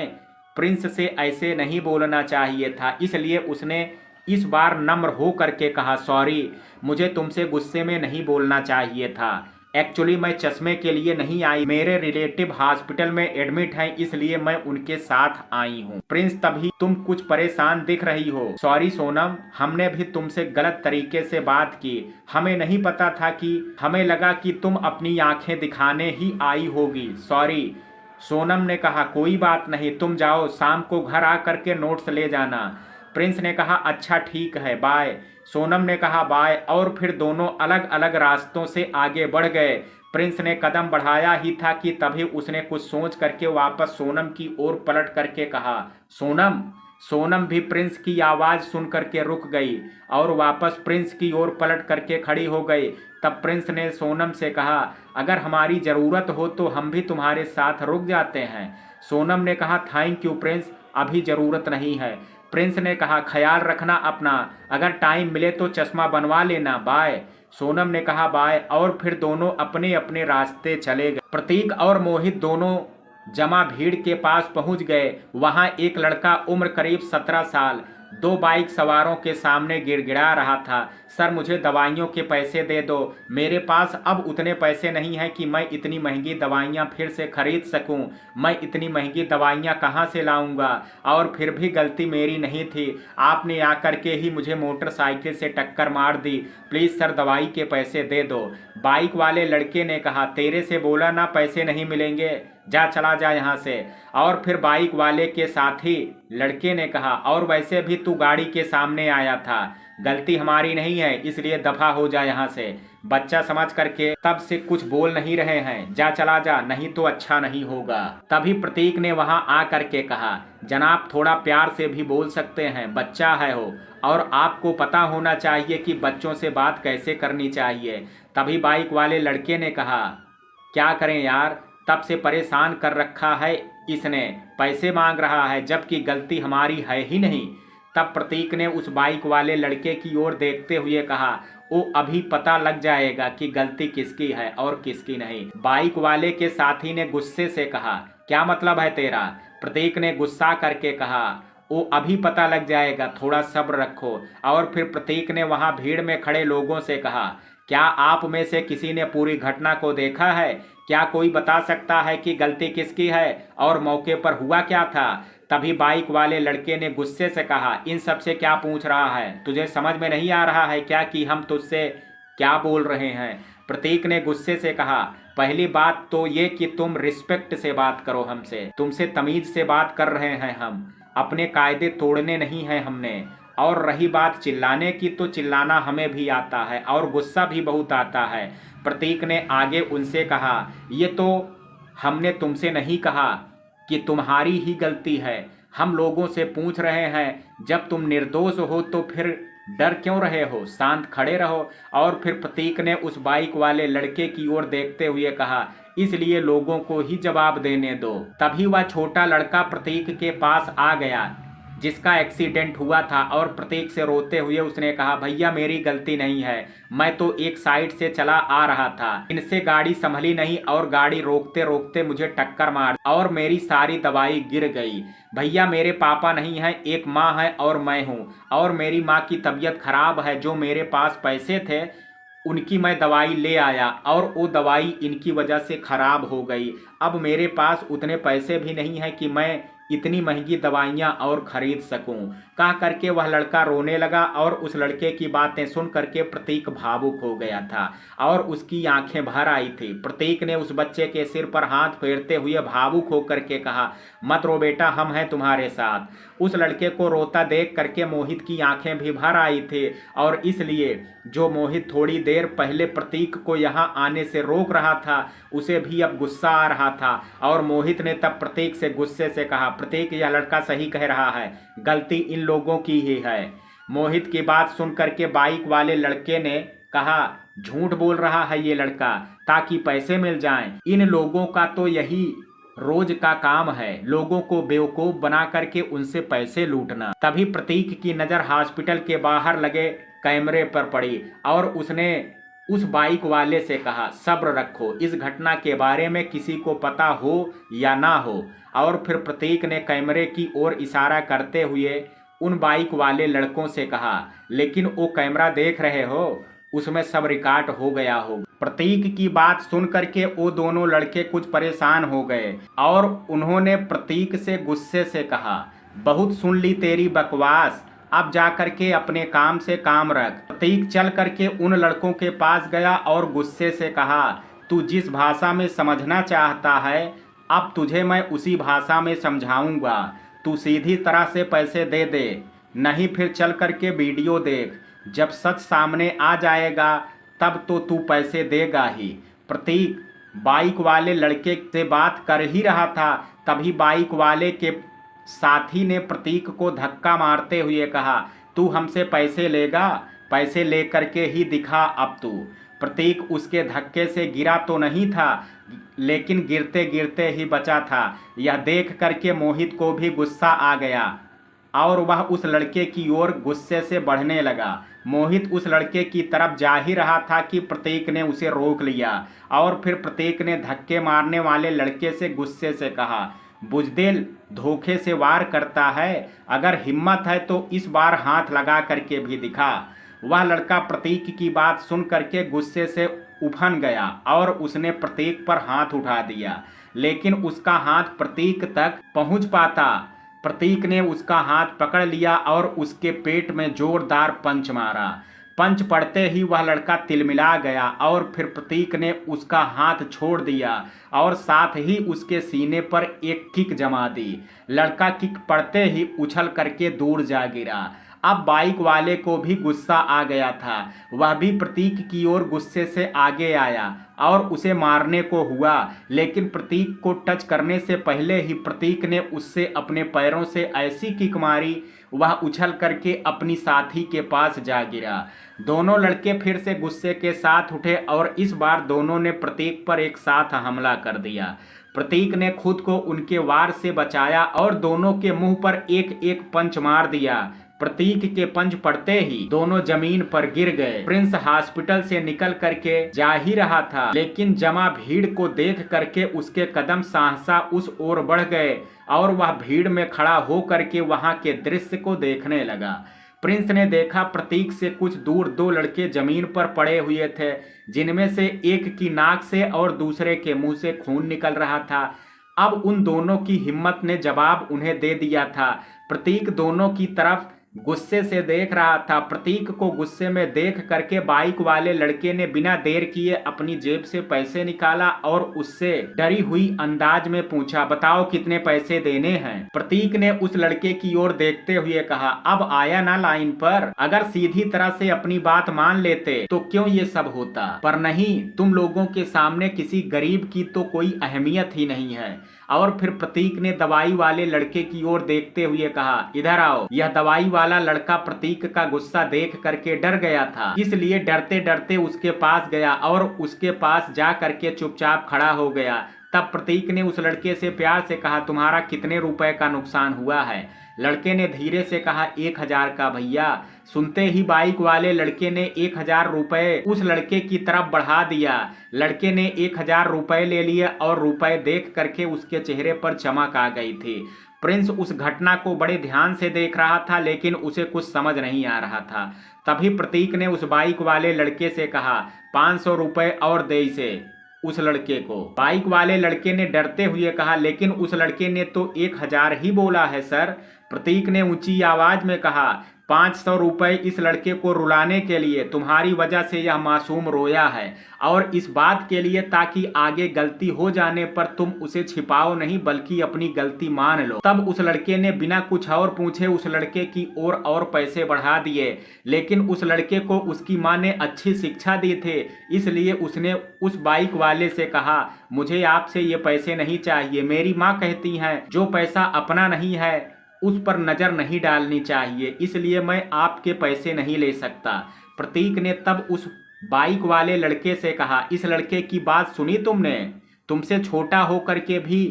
प्रिंस से ऐसे नहीं बोलना चाहिए था, इसलिए उसने इस बार नम्र हो करके कहा, सॉरी, मुझे तुमसे गुस्से में नहीं बोलना चाहिए था। एक्चुअली मैं चश्मे के लिए नहीं आई, मेरे रिलेटिव हॉस्पिटल में एडमिट हैं, इसलिए मैं उनके साथ आई हूँ। प्रिंस, तभी तुम कुछ परेशान दिख रही हो। सॉरी सोनम, हमने भी तुमसे गलत तरीके से बात की, हमें नहीं पता था कि हमें लगा कि तुम अपनी आंखें दिखाने ही आई होगी। सॉरी। सोनम ने कहा, कोई बात नहीं, तुम जाओ, शाम को घर आ करके नोट्स ले जाना। प्रिंस ने कहा, अच्छा ठीक है, बाय। सोनम ने कहा, बाय, और फिर दोनों अलग अलग रास्तों से आगे बढ़ गए। प्रिंस ने कदम बढ़ाया ही था कि तभी उसने कुछ सोच करके वापस सोनम की ओर पलट करके कहा, सोनम। सोनम भी प्रिंस की आवाज सुन करके रुक गई और वापस प्रिंस की ओर पलट करके खड़ी हो गई। तब प्रिंस ने सोनम से कहा, अगर हमारी जरूरत हो तो हम भी तुम्हारे साथ रुक जाते हैं। सोनम ने कहा, थैंक यू प्रिंस, अभी जरूरत नहीं है। प्रिंस ने कहा, ख्याल रखना अपना, अगर टाइम मिले तो चश्मा बनवा लेना, बाय। सोनम ने कहा, बाय, और फिर दोनों अपने अपने रास्ते चले गए। प्रतीक और मोहित दोनों जमा भीड़ के पास पहुंच गए। वहां एक लड़का उम्र करीब 17 साल दो बाइक सवारों के सामने गिड़गिड़ा रहा था, सर मुझे दवाइयों के पैसे दे दो, मेरे पास अब उतने पैसे नहीं हैं कि मैं इतनी महंगी दवाइयां फिर से खरीद सकूं। मैं इतनी महंगी दवाइयां कहां से लाऊंगा? और फिर भी गलती मेरी नहीं थी, आपने आकर के ही मुझे मोटरसाइकिल से टक्कर मार दी, प्लीज़ सर दवाई के पैसे दे दो। बाइक वाले लड़के ने कहा, तेरे से बोला ना पैसे नहीं मिलेंगे, जा चला जा यहाँ से। और फिर बाइक वाले के साथी लड़के ने कहा, और वैसे भी तू गाड़ी के सामने आया था, गलती हमारी नहीं है, इसलिए दफा हो जा यहाँ से। बच्चा समझ करके तब से कुछ बोल नहीं रहे हैं, जा चला जा, नहीं तो अच्छा नहीं होगा। तभी प्रतीक ने वहां आ करके कहा, जनाब थोड़ा प्यार से भी बोल सकते हैं, बच्चा है हो और आपको पता होना चाहिए कि बच्चों से बात कैसे करनी चाहिए। तभी बाइक वाले लड़के ने कहा, क्या करें यार, तब से परेशान कर रखा है इसने, पैसे मांग रहा है जबकि गलती हमारी है ही नहीं। तब प्रतीक ने उस बाइक वाले लड़के की ओर देखते हुए कहा, वो अभी पता लग जाएगा कि गलती किसकी है और किसकी नहीं। बाइक वाले के साथी ने गुस्से से कहा, क्या मतलब है तेरा? प्रतीक ने गुस्सा करके कहा, वो अभी पता लग जाएगा, थोड़ा सब्र रखो। और फिर प्रतीक ने वहां भीड़ में खड़े लोगों से कहा, क्या आप में से किसी ने पूरी घटना को देखा है? क्या कोई बता सकता है कि गलती किसकी है और मौके पर हुआ क्या था? तभी बाइक वाले लड़के ने गुस्से से कहा, इन सब से क्या पूछ रहा है? तुझे समझ में नहीं आ रहा है क्या कि हम तुझसे क्या बोल रहे हैं? प्रतीक ने गुस्से से कहा, पहली बात तो ये कि तुम रिस्पेक्ट से बात करो हमसे, तुमसे तमीज से बात कर रहे हैं हम, अपने कायदे तोड़ने नहीं हैं हमने। और रही बात चिल्लाने की, तो चिल्लाना हमें भी आता है और गुस्सा भी बहुत आता है। प्रतीक ने आगे उनसे कहा, ये तो हमने तुमसे नहीं कहा कि तुम्हारी ही गलती है, हम लोगों से पूछ रहे हैं, जब तुम निर्दोष हो तो फिर डर क्यों रहे हो? शांत खड़े रहो। और फिर प्रतीक ने उस बाइक वाले लड़के की ओर देखते हुए कहा, इसलिए लोगों को ही जवाब देने दो। तभी वह छोटा लड़का प्रतीक के पास आ गया जिसका एक्सीडेंट हुआ था और प्रतीक से रोते हुए उसने कहा, भैया मेरी गलती नहीं है, मैं तो एक साइड से चला आ रहा था, इनसे गाड़ी संभली नहीं और गाड़ी रोकते रोकते मुझे टक्कर मार और मेरी सारी दवाई गिर गई। भैया मेरे पापा नहीं हैं, एक माँ है और मैं हूँ, और मेरी माँ की तबीयत खराब है, जो मेरे पास पैसे थे उनकी मैं दवाई ले आया और वो दवाई इनकी वजह से खराब हो गई। अब मेरे पास उतने पैसे भी नहीं हैं कि मैं इतनी महंगी दवाइयाँ और खरीद सकूं। कह करके वह लड़का रोने लगा और उस लड़के की बातें सुन करके प्रतीक भावुक हो गया था और उसकी आंखें भर आई थी। प्रतीक ने उस बच्चे के सिर पर हाथ फेरते हुए भावुक होकर के कहा, मत रो बेटा, हम हैं तुम्हारे साथ। उस लड़के को रोता देख करके मोहित की आंखें भी भर आई थी और इसलिए जो मोहित थोड़ी देर पहले प्रतीक को यहाँ आने से रोक रहा था उसे भी अब गुस्सा आ रहा था। और मोहित ने तब प्रतीक से गुस्से से कहा, प्रतीक यह लड़का सही कह रहा है, गलती इन लोगों की ही है। मोहित की बात सुन करके बाइक वाले लड़के ने कहा, झूठ बोल रहा है ये लड़का ताकि पैसे मिल जाएं। इन लोगों का तो यही रोज का काम है, लोगों को बेवकूफ बना करके उनसे पैसे लूटना। तभी प्रतीक की नजर हॉस्पिटल के बाहर लगे कैमरे पर पड़ी और उसने उस बाइक वाले से कहा, सब्र रखो, इस घटना के बारे में किसी को पता हो या ना हो। और फिर प्रतीक ने कैमरे की ओर इशारा करते हुए उन बाइक वाले लड़कों से कहा, लेकिन वो कैमरा देख रहे हो, उसमें सब रिकॉर्ड हो गया हो। प्रतीक की बात सुन करके वो दोनों लड़के कुछ परेशान हो गए और उन्होंने प्रतीक से गुस्से से कहा, बहुत सुन ली तेरी बकवास, अब जा करके अपने काम से काम रख। प्रतीक चल करके उन लड़कों के पास गया और गुस्से से कहा, तू जिस भाषा में समझना चाहता है अब तुझे मैं उसी भाषा में समझाऊंगा। तू सीधी तरह से पैसे दे दे, नहीं फिर चल करके वीडियो देख, जब सच सामने आ जाएगा तब तो तू पैसे देगा ही। प्रतीक बाइक वाले लड़के से बात कर ही रहा था, तभी बाइक वाले के साथी ने प्रतीक को धक्का मारते हुए कहा, तू हमसे पैसे लेगा, पैसे ले करके ही दिखा अब तू। प्रतीक उसके धक्के से गिरा तो नहीं था, लेकिन गिरते गिरते ही बचा था। यह देख करके मोहित को भी गुस्सा आ गया और वह उस लड़के की ओर गुस्से से बढ़ने लगा। मोहित उस लड़के की तरफ जा ही रहा था कि प्रतीक ने उसे रोक लिया और फिर प्रतीक ने धक्के मारने वाले लड़के से गुस्से से कहा, बुजदिल, धोखे से वार करता है, अगर हिम्मत है तो इस बार हाथ लगा करके भी दिखा। वह लड़का प्रतीक की बात सुन करके गुस्से से उफन गया और उसने प्रतीक पर हाथ उठा दिया, लेकिन उसका हाथ प्रतीक तक पहुंच पाता। प्रतीक ने उसका हाथ पकड़ लिया और उसके पेट में जोरदार पंच मारा। पंच पड़ते ही वह लड़का तिलमिला गया और फिर प्रतीक ने उसका हाथ छोड़ दिया और साथ ही उसके सीने पर एक किक जमा दी। लड़का किक पड़ते ही उछल करके दूर जा गिरा। अब बाइक वाले को भी गुस्सा आ गया था, वह भी प्रतीक की ओर गुस्से से आगे आया और उसे मारने को हुआ, लेकिन प्रतीक को टच करने से पहले ही प्रतीक ने उससे अपने पैरों से ऐसी किक मारी, वह उछल करके अपनी साथी के पास जा गिरा। दोनों लड़के फिर से गुस्से के साथ उठे और इस बार दोनों ने प्रतीक पर एक साथ हमला कर दिया। प्रतीक ने खुद को उनके वार से बचाया और दोनों के मुंह पर एक एक पंच मार दिया। प्रतीक के पंच पड़ते ही दोनों जमीन पर गिर गए। प्रिंस हॉस्पिटल से निकल करके जा ही रहा था, लेकिन जमा भीड़ को देख करके उसके कदम सहसा उस ओर बढ़ गए और वह भीड़ में खड़ा हो करके वहां के दृश्य को देखने लगा। प्रिंस ने देखा प्रतीक से कुछ दूर दो लड़के जमीन पर पड़े हुए थे, जिनमें से एक की नाक से और दूसरे के मुंह से खून निकल रहा था। अब उन दोनों की हिम्मत ने जवाब उन्हें दे दिया था। प्रतीक दोनों की तरफ गुस्से से देख रहा था। प्रतीक को गुस्से में देख करके बाइक वाले लड़के ने बिना देर किए अपनी जेब से पैसे निकाला और उससे डरी हुई अंदाज में पूछा, बताओ कितने पैसे देने हैं। प्रतीक ने उस लड़के की ओर देखते हुए कहा, अब आया ना लाइन पर, अगर सीधी तरह से अपनी बात मान लेते तो क्यों ये सब होता, पर नहीं, तुम लोगों के सामने किसी गरीब की तो कोई अहमियत ही नहीं है। और फिर प्रतीक ने दवाई वाले लड़के की ओर देखते हुए कहा, इधर आओ। यह दवाई वाला लड़का प्रतीक का गुस्सा देख करके डर गया था, इसलिए डरते डरते उसके पास गया और उसके पास जा करके चुपचाप खड़ा हो गया। तब प्रतीक ने उस लड़के से प्यार से कहा, तुम्हारा कितने रुपए का नुकसान हुआ है। लड़के ने धीरे से कहा, 1000 का भैया। सुनते ही बाइक वाले लड़के ने 1000 रुपए उस लड़के की तरफ बढ़ा दिया। लड़के ने 1000 रुपए ले लिए और रुपए देख करके उसके चेहरे पर चमक आ गई थी। प्रिंस उस घटना को बड़े ध्यान से देख रहा था, लेकिन उसे कुछ समझ नहीं आ रहा था। तभी प्रतीक ने उस बाइक वाले लड़के से कहा, 500 रुपए और दे इसे, उस लड़के को। बाइक वाले लड़के ने डरते हुए कहा, लेकिन उस लड़के ने तो 1000 ही बोला है सर। प्रतीक ने ऊंची आवाज में कहा, 500 रुपए इस लड़के को रुलाने के लिए। तुम्हारी वजह से यह मासूम रोया है, और इस बात के लिए ताकि आगे गलती हो जाने पर तुम उसे छिपाओ नहीं बल्कि अपनी गलती मान लो। तब उस लड़के ने बिना कुछ और पूछे उस लड़के की ओर और पैसे बढ़ा दिए, लेकिन उस लड़के को उसकी मां ने अच्छी शिक्षा दी थी, इसलिए उसने उस बाइक वाले से कहा, मुझे आपसे ये पैसे नहीं चाहिए। मेरी माँ कहती हैं जो पैसा अपना नहीं है उस पर नजर नहीं डालनी चाहिए, इसलिए मैं आपके पैसे नहीं ले सकता। प्रतीक ने तब उस बाइक वाले लड़के से कहा, इस लड़के की बात सुनी तुमने? तुमसे छोटा होकर के भी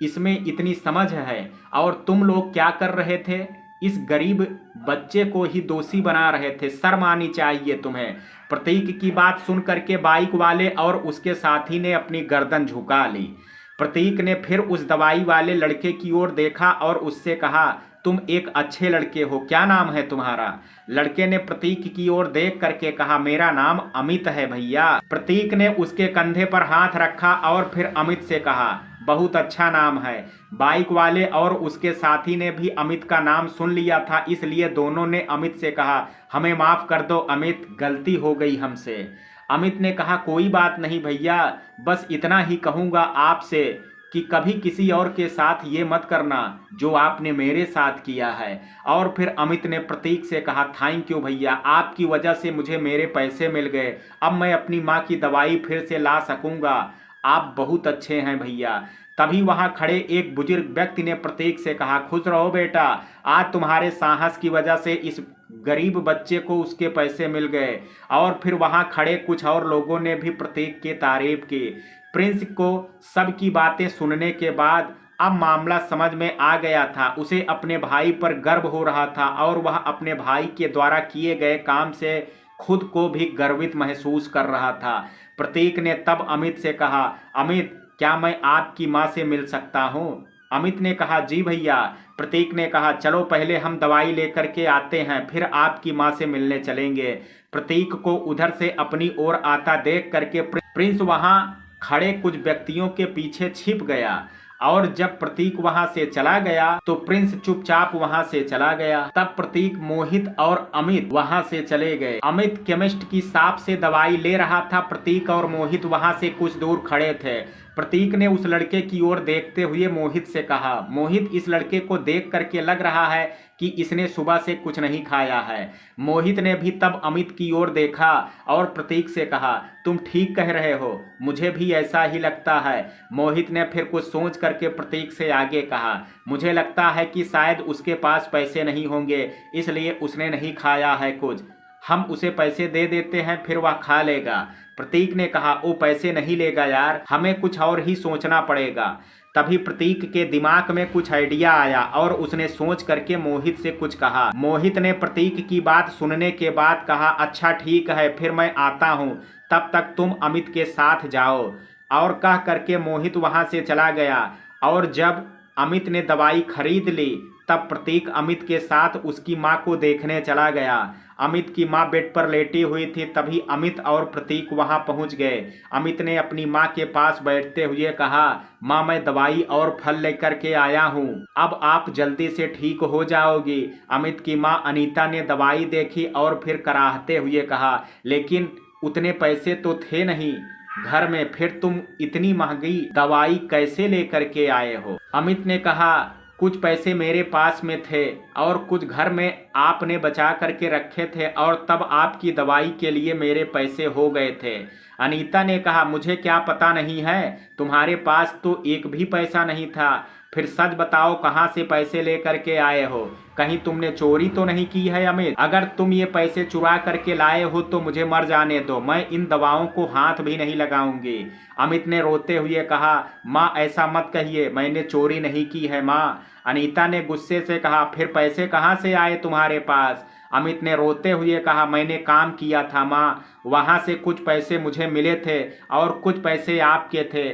इसमें इतनी समझ है, और तुम लोग क्या कर रहे थे? इस गरीब बच्चे को ही दोषी बना रहे थे। शर्म आनी चाहिए तुम्हें। प्रतीक की बात सुन करके बाइक वाले और उसके साथी ने अपनी गर्दन झुका ली। प्रतीक ने फिर उस दवाई वाले लड़के की ओर देखा और उससे कहा, तुम एक अच्छे लड़के हो, क्या नाम है तुम्हारा? लड़के ने प्रतीक की ओर देख करके कहा, मेरा नाम अमित है भैया। प्रतीक ने उसके कंधे पर हाथ रखा और फिर अमित से कहा, बहुत अच्छा नाम है। बाइक वाले और उसके साथी ने भी अमित का नाम सुन लिया था, इसलिए दोनों ने अमित से कहा, हमें माफ कर दो अमित, गलती हो गई हमसे। अमित ने कहा, कोई बात नहीं भैया, बस इतना ही कहूँगा आपसे कि कभी किसी और के साथ ये मत करना जो आपने मेरे साथ किया है। और फिर अमित ने प्रतीक से कहा, थैंक यू भैया, आपकी वजह से मुझे मेरे पैसे मिल गए, अब मैं अपनी माँ की दवाई फिर से ला सकूँगा। आप बहुत अच्छे हैं भैया। तभी वहां खड़े एक बुजुर्ग व्यक्ति ने प्रतीक से कहा, खुश रहो बेटा, आज तुम्हारे साहस की वजह से इस गरीब बच्चे को उसके पैसे मिल गए। और फिर वहां खड़े कुछ और लोगों ने भी प्रतीक की तारीफ की। प्रिंस को सबकी बातें सुनने के बाद अब मामला समझ में आ गया था। उसे अपने भाई पर गर्व हो रहा था और वह अपने भाई के द्वारा किए गए काम से खुद को भी गर्वित महसूस कर रहा था। प्रतीक ने तब अमित से कहा, अमित, क्या मैं आपकी माँ से मिल सकता हूँ? अमित ने कहा, जी भैया। प्रतीक ने कहा, चलो पहले हम दवाई लेकर के आते हैं, फिर आपकी माँ से मिलने चलेंगे। प्रतीक को उधर से अपनी ओर आता देख करके प्रिंस वहां खड़े कुछ व्यक्तियों के पीछे छिप गया, और जब प्रतीक वहां से चला गया तो प्रिंस चुपचाप वहां से चला गया। तब प्रतीक, मोहित और अमित वहां से चले गए। अमित केमिस्ट की शॉप से दवाई ले रहा था। प्रतीक और मोहित वहां से कुछ दूर खड़े थे। प्रतीक ने उस लड़के की ओर देखते हुए मोहित से कहा, मोहित, इस लड़के को देख करके लग रहा है कि इसने सुबह से कुछ नहीं खाया है। मोहित ने भी तब अमित की ओर देखा और प्रतीक से कहा, तुम ठीक कह रहे हो, मुझे भी ऐसा ही लगता है। मोहित ने फिर कुछ सोच करके प्रतीक से आगे कहा, मुझे लगता है कि शायद उसके पास पैसे नहीं होंगे, इसलिए उसने नहीं खाया है कुछ। हम उसे पैसे दे देते हैं, फिर वह खा लेगा। प्रतीक ने कहा, वो पैसे नहीं लेगा यार, हमें कुछ और ही सोचना पड़ेगा। तभी प्रतीक के दिमाग में कुछ आइडिया आया और उसने सोच करके मोहित से कुछ कहा। मोहित ने प्रतीक की बात सुनने के बाद कहा, अच्छा ठीक है, फिर मैं आता हूँ, तब तक तुम अमित के साथ जाओ। और कह करके मोहित वहां से चला गया। और जब अमित ने दवाई खरीद ली तब प्रतीक अमित के साथ उसकी माँ को देखने चला गया। अमित की माँ बेड पर लेटी हुई थी। तभी अमित और प्रतीक वहां पहुंच गए। अमित ने अपनी माँ के पास बैठते हुए कहा, माँ मैं दवाई और फल लेकर के आया हूँ, अब आप जल्दी से ठीक हो जाओगी। अमित की माँ अनीता ने दवाई देखी और फिर कराहते हुए कहा, लेकिन उतने पैसे तो थे नहीं घर में, फिर तुम इतनी महंगी दवाई कैसे लेकर के आए हो। अमित ने कहा, कुछ पैसे मेरे पास में थे और कुछ घर में आपने बचा करके रखे थे और तब आपकी दवाई के लिए मेरे पैसे हो गए थे। अनीता ने कहा, मुझे क्या पता नहीं है, तुम्हारे पास तो एक भी पैसा नहीं था। फिर सच बताओ कहाँ से पैसे लेकर के आए हो, कहीं तुमने चोरी तो नहीं की है अमित? अगर तुम ये पैसे चुरा करके लाए हो तो मुझे मर जाने दो, मैं इन दवाओं को हाथ भी नहीं लगाऊंगी। अमित ने रोते हुए कहा, माँ ऐसा मत कहिए, मैंने चोरी नहीं की है माँ। अनीता ने गुस्से से कहा, फिर पैसे कहाँ से आए तुम्हारे पास? अमित ने रोते हुए कहा, मैंने काम किया था माँ, वहां से कुछ पैसे मुझे मिले थे और कुछ पैसे आपके थे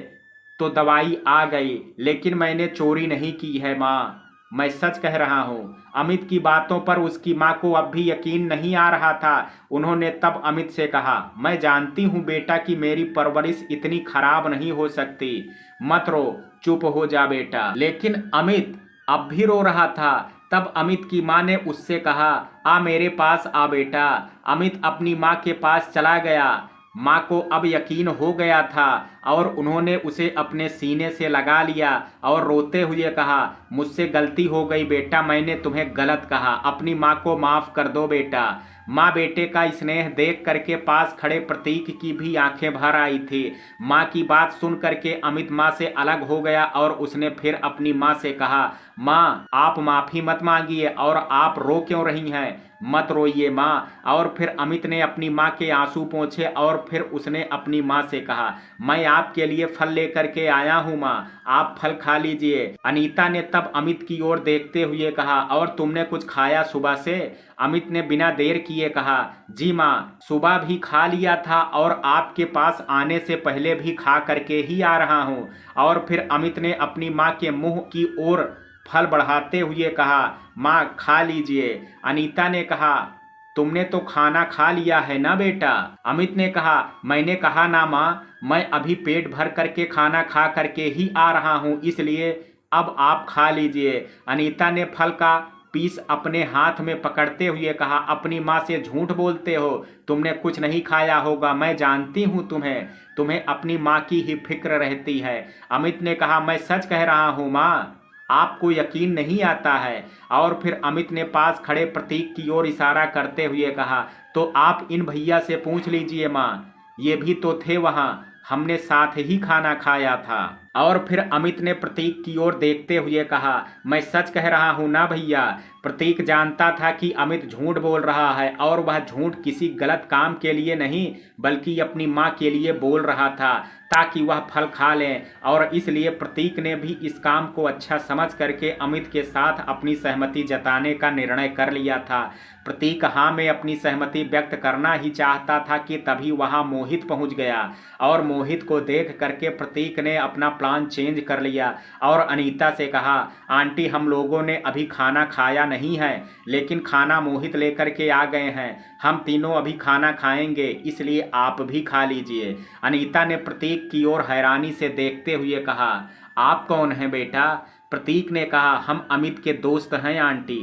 तो दवाई आ गई, लेकिन मैंने चोरी नहीं की है माँ, मैं सच कह रहा हूँ। अमित की बातों पर उसकी माँ को अब भी यकीन नहीं आ रहा था। उन्होंने तब अमित से कहा, मैं जानती हूँ बेटा कि मेरी परवरिश इतनी खराब नहीं हो सकती, मत रो, चुप हो जा बेटा। लेकिन अमित अब भी रो रहा था। तब अमित की माँ ने उससे कहा, आ मेरे पास आ बेटा। अमित अपनी माँ के पास चला गया। माँ को अब यकीन हो गया था और उन्होंने उसे अपने सीने से लगा लिया और रोते हुए कहा, मुझसे गलती हो गई बेटा, मैंने तुम्हें गलत कहा, अपनी माँ को माफ कर दो बेटा। माँ बेटे का स्नेह देख करके पास खड़े प्रतीक की भी आंखें भर आई थी। माँ की बात सुन करके अमित माँ से अलग हो गया और उसने फिर अपनी माँ से कहा, माँ आप माफी मत मांगिए और आप रो क्यों रही हैं, मत रोइए माँ। और फिर अमित ने अपनी माँ के आंसू पोंछे और फिर उसने अपनी माँ से कहा, मैं आपके लिए फल लेकर के आया हूँ माँ, आप फल खा लीजिए। अनीता ने तब अमित की ओर देखते हुए कहा, और तुमने कुछ खाया सुबह से? अमित ने बिना देर किए कहा, जी माँ, सुबह भी खा लिया था और आपके पास आने से पहले भी खा करके ही आ रहा हूँ। और फिर अमित ने अपनी माँ के मुंह की ओर फल बढ़ाते हुए कहा, माँ खा लीजिए। अनीता ने कहा, तुमने तो खाना खा लिया है ना बेटा? अमित ने कहा, मैंने कहा ना माँ, मैं अभी पेट भर करके खाना खा करके ही आ रहा हूँ, इसलिए अब आप खा लीजिए। अनीता ने फल का पीस अपने हाथ में पकड़ते हुए कहा, अपनी माँ से झूठ बोलते हो, तुमने कुछ नहीं खाया होगा, मैं जानती हूँ तुम्हें तुम्हें अपनी माँ की ही फिक्र रहती है। अमित ने कहा, मैं सच कह रहा हूँ माँ, आपको यकीन नहीं आता है। और फिर अमित ने पास खड़े प्रतीक की ओर इशारा करते हुए कहा, तो आप इन भैया से पूछ लीजिए माँ, ये भी तो थे वहाँ, हमने साथ ही खाना खाया था। और फिर अमित ने प्रतीक की ओर देखते हुए कहा, मैं सच कह रहा हूँ ना भैया। प्रतीक जानता था कि अमित झूठ बोल रहा है और वह झूठ किसी गलत काम के लिए नहीं बल्कि अपनी माँ के लिए बोल रहा था ताकि वह फल खा लें, और इसलिए प्रतीक ने भी इस काम को अच्छा समझ करके अमित के साथ अपनी सहमति जताने का निर्णय कर लिया था। प्रतीक हाँ में अपनी सहमति व्यक्त करना ही चाहता था कि तभी वहां मोहित पहुंच गया और मोहित को देख करके प्रतीक ने अपना प्लान चेंज कर लिया और अनीता से कहा, आंटी हम लोगों ने अभी खाना खाया नहीं है, लेकिन खाना मोहित लेकर के आ गए हैं, हम तीनों अभी खाना खाएंगे, इसलिए आप भी खा लीजिए। अनीता ने प्रतीक की ओर हैरानी से देखते हुए कहा, आप कौन हैं बेटा? प्रतीक ने कहा, हम अमित के दोस्त हैं आंटी।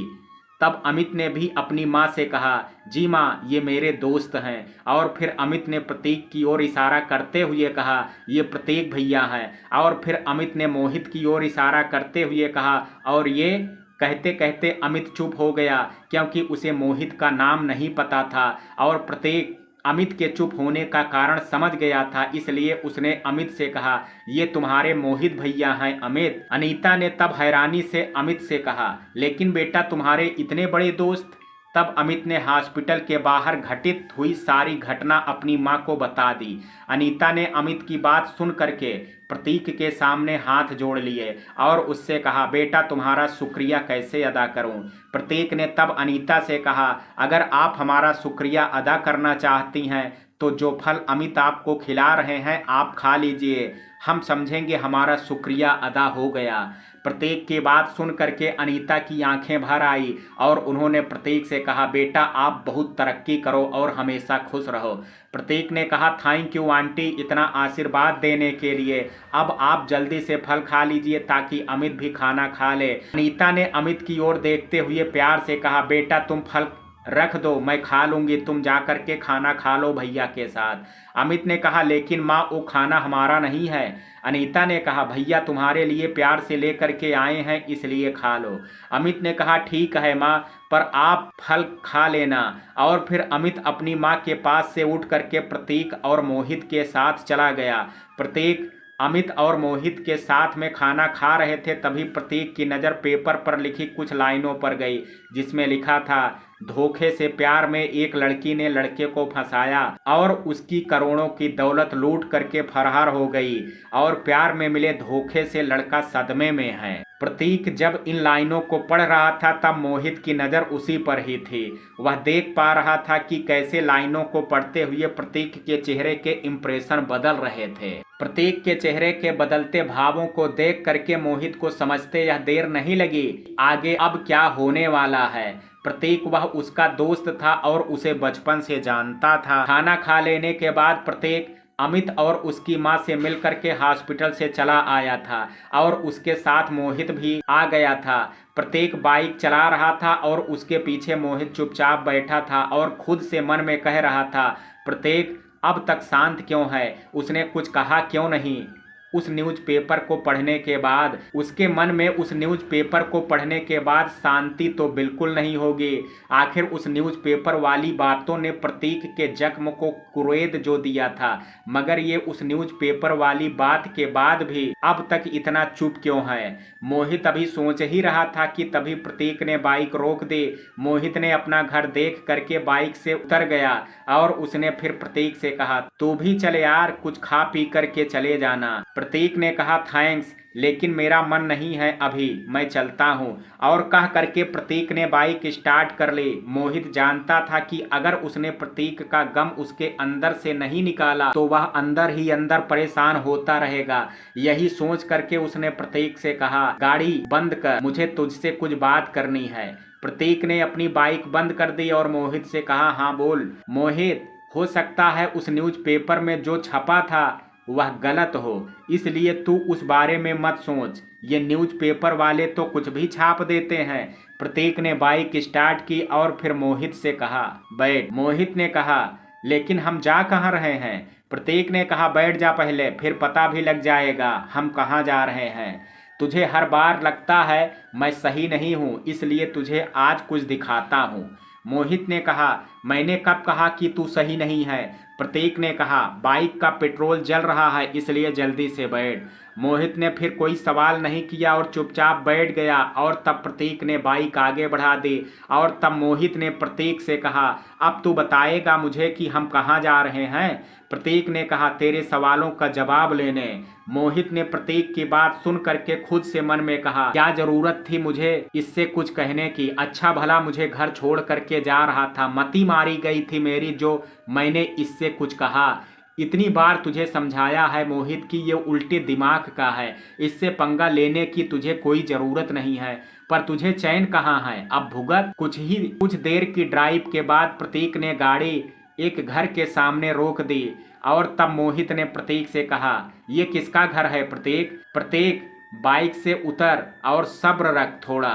तब अमित ने भी अपनी माँ से कहा, जी माँ, ये मेरे दोस्त हैं। और फिर अमित ने प्रतीक की ओर इशारा करते हुए कहा, ये प्रतीक भैया हैं। और फिर अमित ने मोहित की ओर इशारा करते हुए कहा, और ये कहते कहते अमित चुप हो गया क्योंकि उसे मोहित का नाम नहीं पता था और प्रतीक अमित के चुप होने का कारण समझ गया था, इसलिए उसने अमित से कहा, ये तुम्हारे मोहित भैया हैं अमित। अनीता ने तब हैरानी से अमित से कहा, लेकिन बेटा तुम्हारे इतने बड़े दोस्त? तब अमित ने हॉस्पिटल के बाहर घटित हुई सारी घटना अपनी माँ को बता दी। अनीता ने अमित की बात सुन करके प्रतीक के सामने हाथ जोड़ लिए और उससे कहा, बेटा तुम्हारा शुक्रिया कैसे अदा करूं? प्रतीक ने तब अनीता से कहा, अगर आप हमारा शुक्रिया अदा करना चाहती हैं तो जो फल अमित आपको खिला रहे हैं आप खा लीजिए, हम समझेंगे हमारा शुक्रिया अदा हो गया। प्रतीक की बात सुन करके अनीता की आंखें भर आई और उन्होंने प्रतीक से कहा, बेटा आप बहुत तरक्की करो और हमेशा खुश रहो। प्रतीक ने कहा, थैंक यू आंटी इतना आशीर्वाद देने के लिए। अब आप जल्दी से फल खा लीजिए ताकि अमित भी खाना खा ले। अनीता ने अमित की ओर देखते हुए प्यार से कहा, बेटा तुम फल रख दो, मैं खा लूंगी, तुम जा कर के खाना खा लो भैया के साथ। अमित ने कहा, लेकिन माँ वो खाना हमारा नहीं है। अनीता ने कहा, भैया तुम्हारे लिए प्यार से लेकर के आए हैं इसलिए खा लो। अमित ने कहा, ठीक है माँ, पर आप फल खा लेना। और फिर अमित अपनी माँ के पास से उठ करके प्रतीक और मोहित के साथ चला गया। प्रतीक अमित और मोहित के साथ में खाना खा रहे थे, तभी प्रतीक की नज़र पेपर पर लिखी कुछ लाइनों पर गई जिसमें लिखा था, धोखे से प्यार में एक लड़की ने लड़के को फंसाया और उसकी करोड़ों की दौलत लूट करके फरार हो गई और प्यार में मिले धोखे से लड़का सदमे में है। प्रतीक जब इन लाइनों को पढ़ रहा था तब मोहित की नज़र उसी पर ही थी। वह देख पा रहा था कि कैसे लाइनों को पढ़ते हुए प्रतीक के चेहरे के इंप्रेशन बदल रहे थे। प्रतीक के चेहरे के बदलते भावों को देख करके मोहित को समझते यह देर नहीं लगी आगे अब क्या होने वाला है। प्रतीक वह उसका दोस्त था और उसे बचपन से जानता था। खाना खा लेने के बाद प्रतीक अमित और उसकी मां से मिलकर के हॉस्पिटल से चला आया था और उसके साथ मोहित भी आ गया था। प्रतीक बाइक चला रहा था और उसके पीछे मोहित चुपचाप बैठा था और खुद से मन में कह रहा था, प्रतीक अब तक शांत क्यों है, उसने कुछ कहा क्यों नहीं। उस न्यूज़पेपर को पढ़ने के बाद उसके मन में उस न्यूज़पेपर को पढ़ने के बाद शांति तो बिल्कुल नहीं होगी। आखिर उस न्यूज़पेपर वाली बातों ने प्रतीक के जख्म को कुरेद जो दिया था, मगर ये उस न्यूज़पेपर वाली बात के बाद भी अब तक इतना चुप क्यों है। मोहित अभी सोच ही रहा था कि तभी प्रतीक ने बाइक रोक दी। मोहित ने अपना घर देख करके बाइक से उतर गया और उसने फिर प्रतीक से कहा, तू भी चले यार, कुछ खा पी करके चले जाना। प्रतीक ने कहा, थैंक्स, लेकिन मेरा मन नहीं है अभी, मैं चलता हूँ। और कह करके प्रतीक ने बाइक स्टार्ट कर ली। मोहित जानता था कि अगर उसने प्रतीक का गम उसके अंदर से नहीं निकाला तो वह अंदर ही अंदर परेशान होता रहेगा। यही सोच करके उसने प्रतीक से कहा, गाड़ी बंद कर, मुझे तुझसे कुछ बात करनी है। प्रतीक ने अपनी बाइक बंद कर दी और मोहित से कहा, हाँ बोल। मोहित, हो सकता है उस न्यूज़पेपर में जो छपा था वह गलत हो, इसलिए तू उस बारे में मत सोच। ये न्यूज़पेपर वाले तो कुछ भी छाप देते हैं। प्रतीक ने बाइक स्टार्ट की और फिर मोहित से कहा, बैठ। मोहित ने कहा, लेकिन हम जा कहाँ रहे हैं। प्रतीक ने कहा, बैठ जा पहले, फिर पता भी लग जाएगा हम कहाँ जा रहे हैं। तुझे हर बार लगता है मैं सही नहीं हूँ, इसलिए तुझे आज कुछ दिखाता हूँ। मोहित ने कहा, मैंने कब कहा कि तू सही नहीं है। प्रतीक ने कहा, बाइक का पेट्रोल जल रहा है इसलिए जल्दी से बैठ। मोहित ने फिर कोई सवाल नहीं किया और चुपचाप बैठ गया और तब प्रतीक ने बाइक आगे बढ़ा दी और तब मोहित ने प्रतीक से कहा, अब तू बताएगा मुझे कि हम कहाँ जा रहे हैं। प्रतीक ने कहा, तेरे सवालों का जवाब लेने। मोहित ने प्रतीक की बात सुन करके खुद से मन में कहा, क्या जरूरत थी मुझे इससे कुछ कहने की। अच्छा भला मुझे घर छोड़ करके जा रहा था, मती मारी गई थी मेरी जो मैंने इससे कुछ कहा। इतनी बार तुझे समझाया है मोहित कि ये उल्टे दिमाग का है, इससे पंगा लेने की तुझे कोई ज़रूरत नहीं है, पर तुझे चैन कहाँ है। अब भुगत। कुछ देर की ड्राइव के बाद प्रतीक ने गाड़ी एक घर के सामने रोक दी और तब मोहित ने प्रतीक से कहा, ये किसका घर है प्रतीक। प्रतीक, बाइक से उतर और सब्र रख थोड़ा,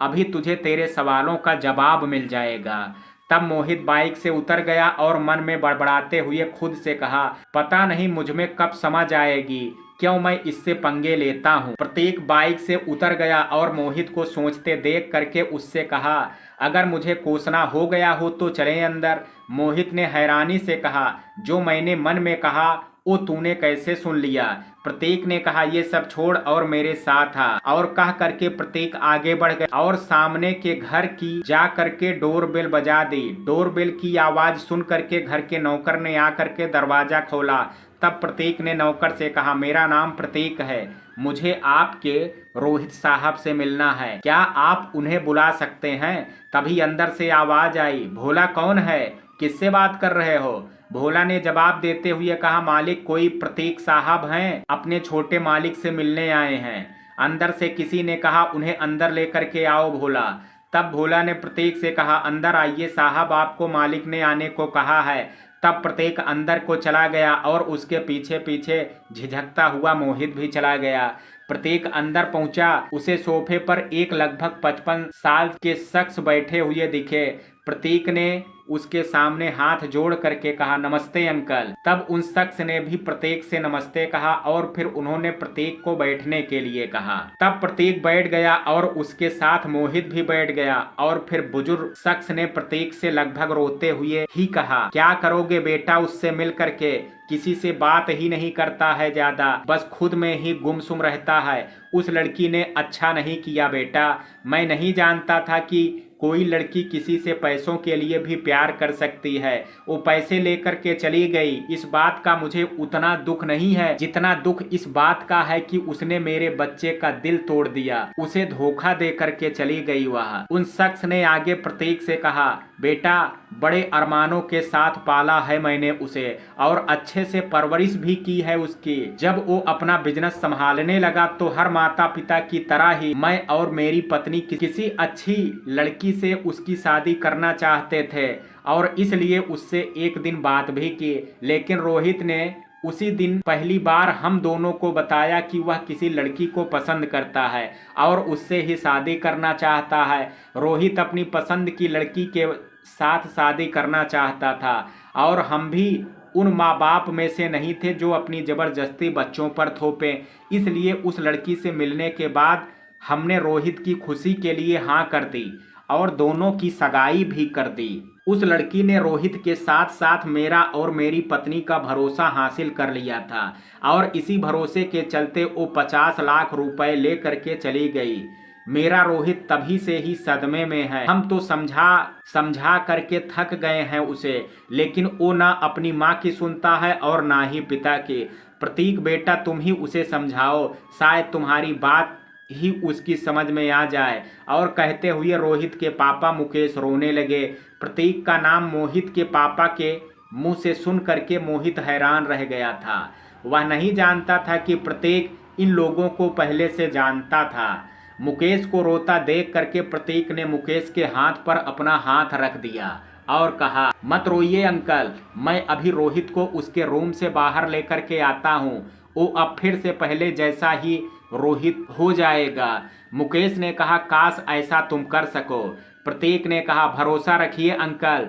अभी तुझे तेरे सवालों का जवाब मिल जाएगा। तब मोहित बाइक से उतर गया और मन में बड़बड़ाते हुए खुद से कहा, पता नहीं मुझमें कब समझ आएगी, क्यों मैं इससे पंगे लेता हूँ। प्रतीक बाइक से उतर गया और मोहित को सोचते देख करके उससे कहा, अगर मुझे कोसना हो गया हो तो चले अंदर। मोहित ने हैरानी से कहा, जो मैंने मन में कहा वो तूने कैसे सुन लिया। प्रतीक ने कहा, ये सब छोड़ और मेरे साथ आ। और कह करके प्रतीक आगे बढ़ गया और सामने के घर की जा करके डोरबेल बजा दी। डोरबेल की आवाज सुन करके घर के नौकर ने आकर के दरवाजा खोला। तब प्रतीक ने नौकर से कहा, मेरा नाम प्रतीक है, मुझे आपके रोहित साहब से मिलना है, क्या आप उन्हें बुला सकते हैं। तभी अंदर से आवाज आई, भोला कौन है, किससे बात कर रहे हो। भोला ने जवाब देते हुए कहा, मालिक कोई प्रतीक साहब हैं, अपने छोटे मालिक से मिलने आए हैं। अंदर से किसी ने कहा, उन्हें अंदर लेकर के आओ भोला। तब भोला ने प्रतीक से कहा, अंदर आइए साहब, आपको मालिक ने आने को कहा है। तब प्रतीक अंदर को चला गया और उसके पीछे पीछे झिझकता हुआ मोहित भी चला गया। प्रतीक अंदर पहुंचा। उसे सोफे पर एक लगभग 55 साल के शख्स बैठे हुए दिखे। प्रतीक ने उसके सामने हाथ जोड़ करके कहा, नमस्ते अंकल। तब उन शख्स ने भी प्रतीक से नमस्ते कहा और फिर उन्होंने प्रतीक को बैठने के लिए कहा। तब प्रतीक बैठ गया और उसके साथ मोहित भी बैठ गया और फिर बुजुर्ग शख्स ने प्रतीक से लगभग रोते हुए ही कहा, क्या करोगे बेटा उससे मिल करके? किसी से बात ही नहीं करता है ज्यादा, बस खुद में ही गुमसुम रहता है। उस लड़की ने अच्छा नहीं किया बेटा। मैं नहीं जानता था कि कोई लड़की किसी से पैसों के लिए भी प्यार कर सकती है। वो पैसे लेकर के चली गई। इस बात का मुझे उतना दुख नहीं है जितना दुख इस बात का है कि उसने मेरे बच्चे का दिल तोड़ दिया, उसे धोखा दे करके चली गई वह। उन शख्स ने आगे प्रतीक से कहा, बेटा बड़े अरमानों के साथ पाला है मैंने उसे और अच्छे से परवरिश भी की है उसकी। जब वो अपना बिजनेस संभालने लगा तो हर माता पिता की तरह ही मैं और मेरी पत्नी किसी अच्छी लड़की से उसकी शादी करना चाहते थे और इसलिए उससे एक दिन बात भी की, लेकिन रोहित ने उसी दिन पहली बार हम दोनों को बताया कि वह किसी लड़की को पसंद करता है और उससे ही शादी करना चाहता है। रोहित अपनी पसंद की लड़की के साथ शादी करना चाहता था और हम भी उन माँ बाप में से नहीं थे जो अपनी जबरदस्ती बच्चों पर थोपे। इसलिए उस लड़की से मिलने के बाद हमने रोहित की खुशी के लिए हाँ कर दी और दोनों की सगाई भी कर दी। उस लड़की ने रोहित के साथ साथ मेरा और मेरी पत्नी का भरोसा हासिल कर लिया था और इसी भरोसे के चलते वो 50 लाख रुपए ले करके चली गई। मेरा रोहित तभी से ही सदमे में है। हम तो समझा करके थक गए हैं उसे, लेकिन वो ना अपनी माँ की सुनता है और ना ही पिता की। प्रतीक बेटा तुम ही उसे समझाओ, शायद तुम्हारी बात ही उसकी समझ में आ जाए। और कहते हुए रोहित के पापा मुकेश रोने लगे। प्रतीक का नाम मोहित के पापा के मुंह से सुन करके मोहित हैरान रह गया था। वह नहीं जानता था कि प्रतीक इन लोगों को पहले से जानता था। मुकेश को रोता देख करके प्रतीक ने मुकेश के हाथ पर अपना हाथ रख दिया और कहा, मत रोइए अंकल, मैं अभी रोहित को उसके रूम से बाहर लेकर के आता हूँ। वो अब फिर से पहले जैसा ही रोहित हो जाएगा। मुकेश ने कहा, काश ऐसा तुम कर सको। प्रतीक ने कहा, भरोसा रखिए अंकल,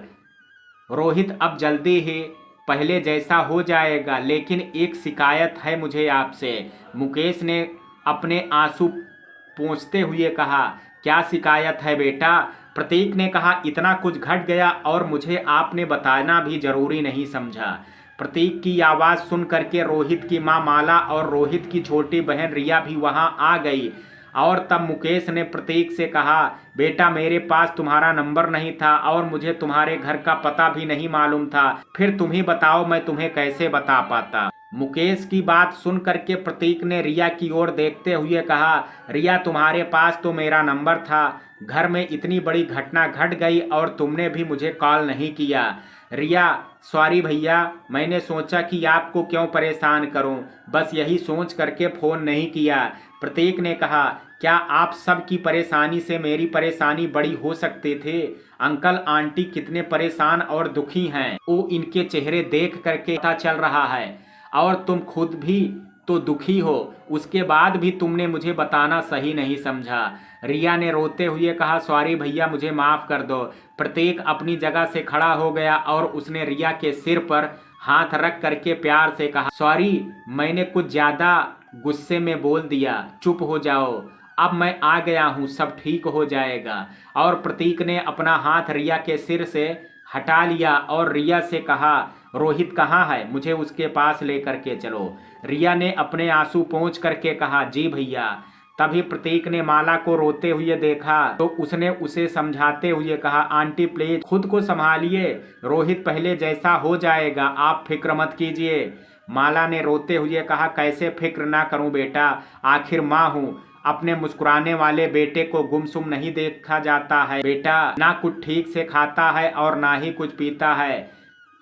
रोहित अब जल्दी ही पहले जैसा हो जाएगा, लेकिन एक शिकायत है मुझे आपसे। मुकेश ने अपने आंसू पोंछते हुए कहा, क्या शिकायत है बेटा? प्रतीक ने कहा, इतना कुछ घट गया और मुझे आपने बताना भी जरूरी नहीं समझा। प्रतीक की आवाज़ सुन करके रोहित की माँ माला और रोहित की छोटी बहन रिया भी वहां आ गई और तब मुकेश ने प्रतीक से कहा, बेटा मेरे पास तुम्हारा नंबर नहीं था और मुझे तुम्हारे घर का पता भी नहीं मालूम था, फिर तुम ही बताओ मैं तुम्हें कैसे बता पाता। मुकेश की बात सुन करके प्रतीक ने रिया की ओर देखते हुए कहा, रिया तुम्हारे पास तो मेरा नंबर था, घर में इतनी बड़ी घटना घट गई और तुमने भी मुझे कॉल नहीं किया। रिया, सॉरी भैया, मैंने सोचा कि आपको क्यों परेशान करूं, बस यही सोच करके फ़ोन नहीं किया। प्रतीक ने कहा, क्या आप सब की परेशानी से मेरी परेशानी बड़ी हो सकती थी? अंकल आंटी कितने परेशान और दुखी हैं, वो इनके चेहरे देख करके पता चल रहा है और तुम खुद भी तो दुखी हो, उसके बाद भी तुमने मुझे बताना सही नहीं समझा। रिया ने रोते हुए कहा, सॉरी भैया, मुझे माफ़ कर दो। प्रतीक अपनी जगह से खड़ा हो गया और उसने रिया के सिर पर हाथ रख करके प्यार से कहा, सॉरी, मैंने कुछ ज़्यादा गुस्से में बोल दिया, चुप हो जाओ, अब मैं आ गया हूँ, सब ठीक हो जाएगा। और प्रतीक ने अपना हाथ रिया के सिर से हटा लिया और रिया से कहा, रोहित कहाँ है, मुझे उसके पास लेकर के चलो। रिया ने अपने आंसू पोंछ करके कहा, जी भैया। तभी प्रतीक ने माला को रोते हुए देखा तो उसने उसे समझाते हुए कहा, आंटी प्लीज खुद को संभालिए, रोहित पहले जैसा हो जाएगा, आप फिक्र मत कीजिए। माला ने रोते हुए कहा, कैसे फिक्र ना करूं बेटा, आखिर माँ हूँ, अपने मुस्कुराने वाले बेटे को गुमसुम नहीं देखा जाता है बेटा, ना कुछ ठीक से खाता है और ना ही कुछ पीता है।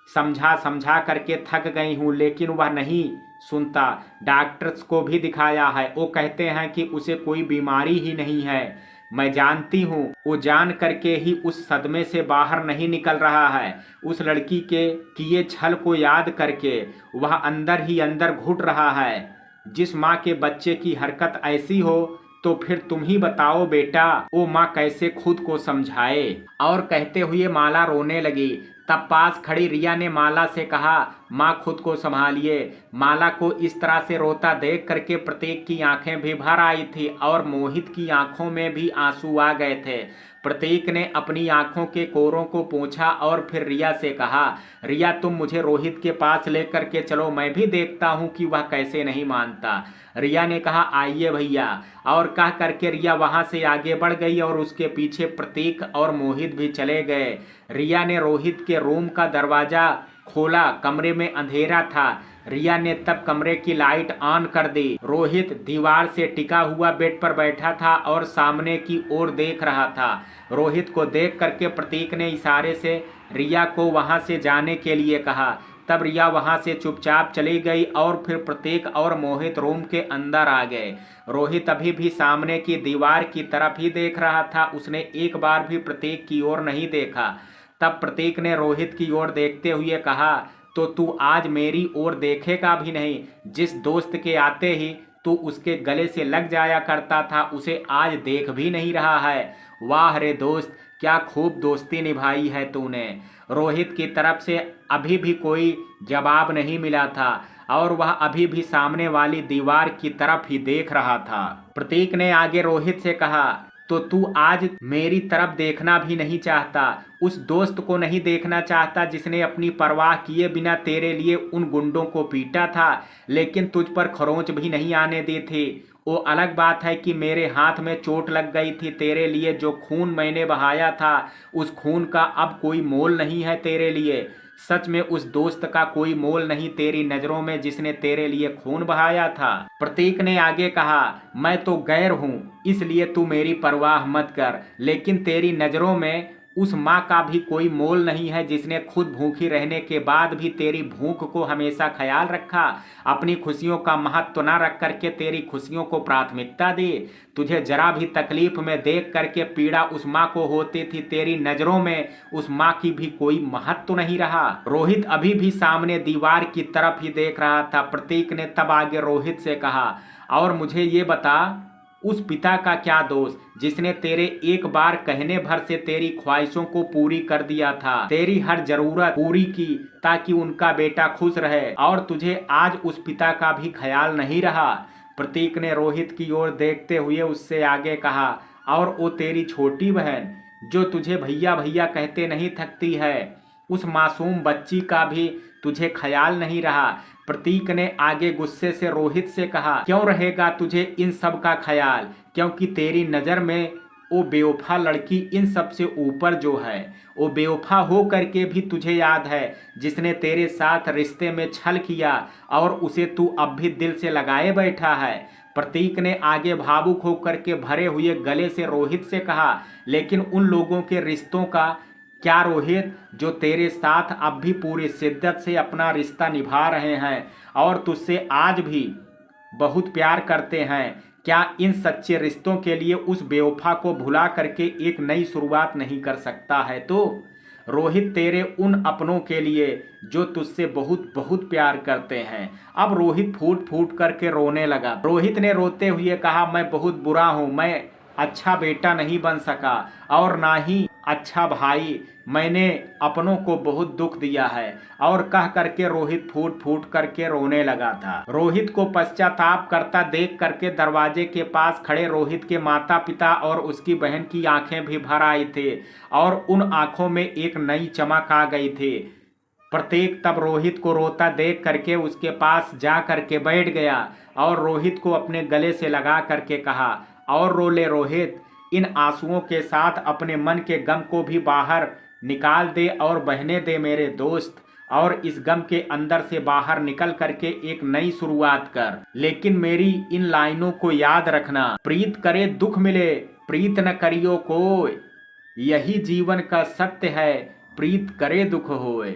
समझा समझा करके थक गई हूँ, लेकिन वह नहीं सुनता। डॉक्टर्स को भी दिखाया है, वो कहते हैं कि उसे कोई बीमारी ही नहीं है। मैं जानती हूँ वो जान करके ही उस सदमे से बाहर नहीं निकल रहा है। उस लड़की के किए छल को याद करके वह अंदर ही अंदर घुट रहा है। जिस माँ के बच्चे की हरकत ऐसी हो तो फिर तुम ही बताओ बेटा, वो माँ कैसे खुद को समझाए। और कहते हुए माला रोने लगी। तब पास खड़ी रिया ने माला से कहा, माँ खुद को संभालिए। माला को इस तरह से रोता देख करके प्रतीक की आंखें भी भर आई थी और मोहित की आंखों में भी आंसू आ गए थे। प्रतीक ने अपनी आंखों के कोरों को पोंछा और फिर रिया से कहा, रिया तुम मुझे रोहित के पास लेकर के चलो, मैं भी देखता हूँ कि वह कैसे नहीं मानता। रिया ने कहा, आइए भैया। और कह करके रिया वहां से आगे बढ़ गई और उसके पीछे प्रतीक और मोहित भी चले गए। रिया ने रोहित के रूम का दरवाजा खोला, कमरे में अंधेरा था। रिया ने तब कमरे की लाइट ऑन कर दी। रोहित दीवार से टिका हुआ बेड पर बैठा था और सामने की ओर देख रहा था। रोहित को देख करके प्रतीक ने इशारे से रिया को वहां से जाने के लिए कहा। तब रिया वहां से चुपचाप चली गई और फिर प्रतीक और मोहित रूम के अंदर आ गए। रोहित अभी भी सामने की दीवार की तरफ ही देख रहा था, उसने एक बार भी प्रतीक की ओर नहीं देखा। तब प्रतीक ने रोहित की ओर देखते हुए कहा, तो तू आज मेरी ओर देखेगा भी नहीं? जिस दोस्त के आते ही तू उसके गले से लग जाया करता था, उसे आज देख भी नहीं रहा है। वाह रे दोस्त, क्या खूब दोस्ती निभाई है तूने। रोहित की तरफ से अभी भी कोई जवाब नहीं मिला था और वह अभी भी सामने वाली दीवार की तरफ ही देख रहा था। प्रतीक ने आगे रोहित से कहा, तो तू आज मेरी तरफ देखना भी नहीं चाहता, उस दोस्त को नहीं देखना चाहता जिसने अपनी परवाह किए बिना तेरे लिए उन गुंडों को पीटा था, लेकिन तुझ पर खरोंच भी नहीं आने दी थी। वो अलग बात है कि मेरे हाथ में चोट लग गई थी, तेरे लिए जो खून मैंने बहाया था उस खून का अब कोई मोल नहीं है तेरे लिए। सच में उस दोस्त का कोई मोल नहीं तेरी नजरों में जिसने तेरे लिए खून बहाया था। प्रतीक ने आगे कहा, मैं तो गैर हूं, इसलिए तू मेरी परवाह मत कर, लेकिन तेरी नजरों में उस माँ का भी कोई मोल नहीं है जिसने खुद भूखी रहने के बाद भी तेरी भूख को हमेशा ख्याल रखा, अपनी खुशियों का महत्व न रख करके तेरी खुशियों को प्राथमिकता दी। तुझे जरा भी तकलीफ में देख करके पीड़ा उस माँ को होती थी, तेरी नजरों में उस माँ की भी कोई महत्व नहीं रहा। रोहित अभी भी सामने दीवार की तरफ ही देख रहा था। प्रतीक ने तब आगे रोहित से कहा, और मुझे ये बता, उस पिता का क्या दोष जिसने तेरे एक बार कहने भर से तेरी ख्वाहिशों को पूरी कर दिया था, तेरी हर जरूरत पूरी की ताकि उनका बेटा खुश रहे, और तुझे आज उस पिता का भी ख्याल नहीं रहा। प्रतीक ने रोहित की ओर देखते हुए उससे आगे कहा, और वो तेरी छोटी बहन जो तुझे भैया भैया कहते नहीं थकती है, उस मासूम बच्ची का भी तुझे ख्याल नहीं रहा। प्रतीक ने आगे गुस्से से रोहित से कहा, क्यों रहेगा तुझे इन सब का ख्याल, क्योंकि तेरी नज़र में वो बेवफा लड़की इन सब से ऊपर जो है, वो बेवफा हो करके भी तुझे याद है जिसने तेरे साथ रिश्ते में छल किया और उसे तू अब भी दिल से लगाए बैठा है। प्रतीक ने आगे भावुक होकर के भरे हुए गले से रोहित से कहा, लेकिन उन लोगों के रिश्तों का क्या रोहित, जो तेरे साथ अब भी पूरी शिद्दत से अपना रिश्ता निभा रहे हैं और तुझसे आज भी बहुत प्यार करते हैं, क्या इन सच्चे रिश्तों के लिए उस बेवफा को भुला करके एक नई शुरुआत नहीं कर सकता है? तो रोहित, तेरे उन अपनों के लिए जो तुझसे बहुत बहुत प्यार करते हैं। अब रोहित फूट फूट करके रोने लगा। रोहित ने रोते हुए कहा, मैं बहुत बुरा हूँ, मैं अच्छा बेटा नहीं बन सका और ना ही अच्छा भाई, मैंने अपनों को बहुत दुख दिया है। और कह करके रोहित फूट फूट करके रोने लगा था। रोहित को पश्चाताप करता देख करके दरवाजे के पास खड़े रोहित के माता पिता और उसकी बहन की आंखें भी भर आई थी और उन आंखों में एक नई चमक आ गई थी। प्रतीक तब रोहित को रोता देख करके उसके पास जा करके बैठ गया और रोहित को अपने गले से लगा करके कहा, और रो ले रोहित, इन आंसुओं के साथ अपने मन के गम को भी बाहर निकाल दे और बहने दे मेरे दोस्त, और इस गम के अंदर से बाहर निकल करके एक नई शुरुआत कर। लेकिन मेरी इन लाइनों को याद रखना, प्रीत करे दुख मिले, प्रीत न करियो कोय, यही जीवन का सत्य है, प्रीत करे दुख होए।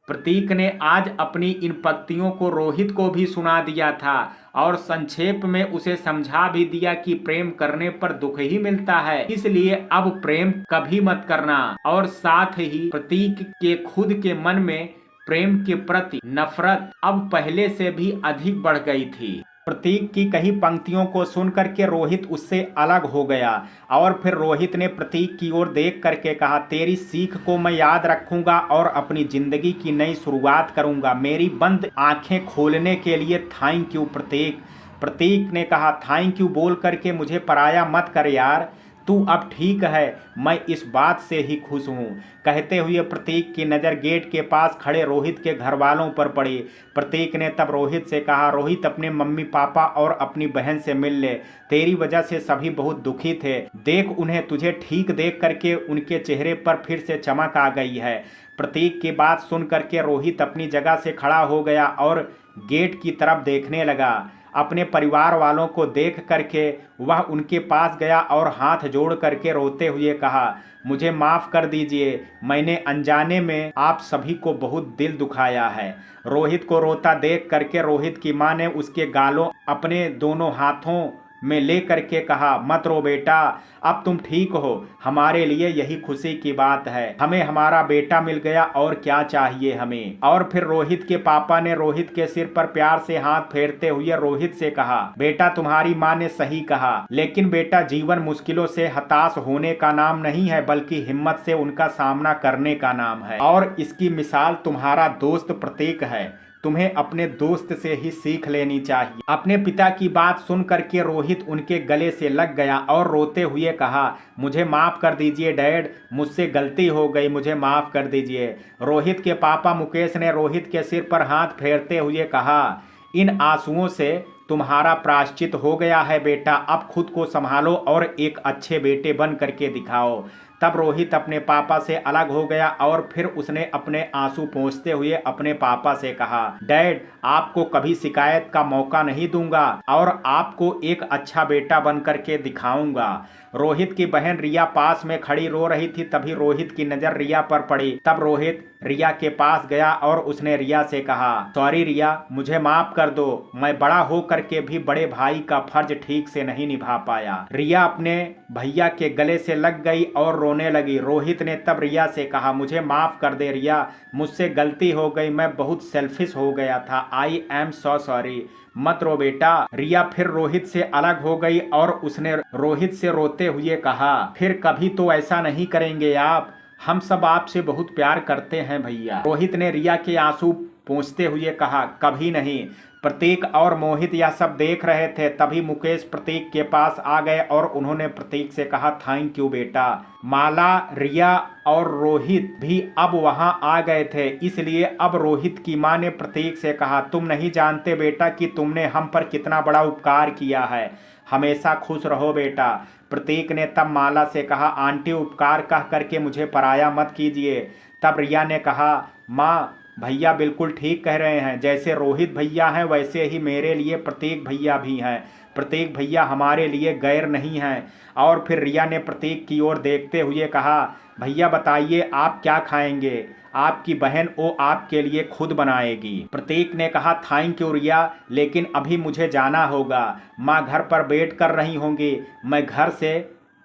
प्रतीक ने आज अपनी इन पंक्तियों को रोहित को भी सुना दिया था और संक्षेप में उसे समझा भी दिया कि प्रेम करने पर दुख ही मिलता है, इसलिए अब प्रेम कभी मत करना। और साथ ही प्रतीक के खुद के मन में प्रेम के प्रति नफरत अब पहले से भी अधिक बढ़ गई थी। प्रतीक की कही पंक्तियों को सुनकर के रोहित उससे अलग हो गया और फिर रोहित ने प्रतीक की ओर देख करके कहा, तेरी सीख को मैं याद रखूंगा और अपनी जिंदगी की नई शुरुआत करूंगा। मेरी बंद आंखें खोलने के लिए थैंक यू प्रतीक। प्रतीक ने कहा, थैंक यू बोल करके मुझे पराया मत कर यार, तू अब ठीक है, मैं इस बात से ही खुश हूँ। कहते हुए प्रतीक की नज़र गेट के पास खड़े रोहित के घर वालों पर पड़ी। प्रतीक ने तब रोहित से कहा, रोहित अपने मम्मी पापा और अपनी बहन से मिल ले, तेरी वजह से सभी बहुत दुखी थे। देख उन्हें, तुझे ठीक देख करके उनके चेहरे पर फिर से चमक आ गई है। प्रतीक की बात सुन करके रोहित अपनी जगह से खड़ा हो गया और गेट की तरफ देखने लगा। अपने परिवार वालों को देख करके वह उनके पास गया और हाथ जोड़ करके रोते हुए कहा, मुझे माफ़ कर दीजिए, मैंने अनजाने में आप सभी को बहुत दिल दुखाया है। रोहित को रोता देख करके रोहित की मां ने उसके गालों अपने दोनों हाथों में ले करके कहा, मत रो बेटा, अब तुम ठीक हो, हमारे लिए यही खुशी की बात है। हमें हमारा बेटा मिल गया और क्या चाहिए हमें। और फिर रोहित के पापा ने रोहित के सिर पर प्यार से हाथ फेरते हुए रोहित से कहा, बेटा तुम्हारी माँ ने सही कहा, लेकिन बेटा जीवन मुश्किलों से हताश होने का नाम नहीं है, बल्कि हिम्मत से उनका सामना करने का नाम है। और इसकी मिसाल तुम्हारा दोस्त प्रतीक है, तुम्हें अपने दोस्त से ही सीख लेनी चाहिए। अपने पिता की बात सुन करके रोहित उनके गले से लग गया और रोते हुए कहा, मुझे माफ़ कर दीजिए डैड, मुझसे गलती हो गई, मुझे माफ़ कर दीजिए। रोहित के पापा मुकेश ने रोहित के सिर पर हाथ फेरते हुए कहा, इन आंसुओं से तुम्हारा प्रायश्चित हो गया है बेटा, अब खुद को संभालो और एक अच्छे बेटे बन करके दिखाओ। तब रोहित अपने पापा से अलग हो गया और फिर उसने अपने आंसू पोंछते हुए अपने पापा से कहा, डैड आपको कभी शिकायत का मौका नहीं दूंगा और आपको एक अच्छा बेटा बन करके दिखाऊंगा। रोहित की बहन रिया पास में खड़ी रो रही थी, तभी रोहित की नज़र रिया पर पड़ी। तब रोहित रिया के पास गया और उसने रिया से कहा, सॉरी रिया, मुझे माफ कर दो, मैं बड़ा हो करके भी बड़े भाई का फर्ज ठीक से नहीं निभा पाया। रिया अपने भैया के गले से लग गई और रोने लगी। रोहित ने तब रिया से कहा, मुझे माफ कर दे रिया, मुझसे गलती हो गई, मैं बहुत सेल्फिश हो गया था, आई एम सो सॉरी, मत रो बेटा। रिया फिर रोहित से अलग हो गई और उसने रोहित से रोते हुए कहा, फिर कभी तो ऐसा नहीं करेंगे आप, हम सब आपसे बहुत प्यार करते हैं भैया। रोहित ने रिया के आंसू पोंछते हुए कहा, कभी नहीं। प्रतीक और मोहित यह सब देख रहे थे, तभी मुकेश प्रतीक के पास आ गए और उन्होंने प्रतीक से कहा, थैंक यू बेटा। माला, रिया और रोहित भी अब वहां आ गए थे, इसलिए अब रोहित की मां ने प्रतीक से कहा, तुम नहीं जानते बेटा कि तुमने हम पर कितना बड़ा उपकार किया है, हमेशा खुश रहो बेटा। प्रतीक ने तब माला से कहा, आंटी उपकार कह करके मुझे पराया मत कीजिए। तब रिया ने कहा, माँ भैया बिल्कुल ठीक कह रहे हैं, जैसे रोहित भैया हैं वैसे ही मेरे लिए प्रतीक भैया भी हैं, प्रतीक भैया हमारे लिए गैर नहीं हैं। और फिर रिया ने प्रतीक की ओर देखते हुए कहा, भैया बताइए आप क्या खाएंगे, आपकी बहन वो आपके लिए खुद बनाएगी। प्रतीक ने कहा, थैंक यू रिया, लेकिन अभी मुझे जाना होगा, माँ घर पर वेट कर रही होंगी, मैं घर से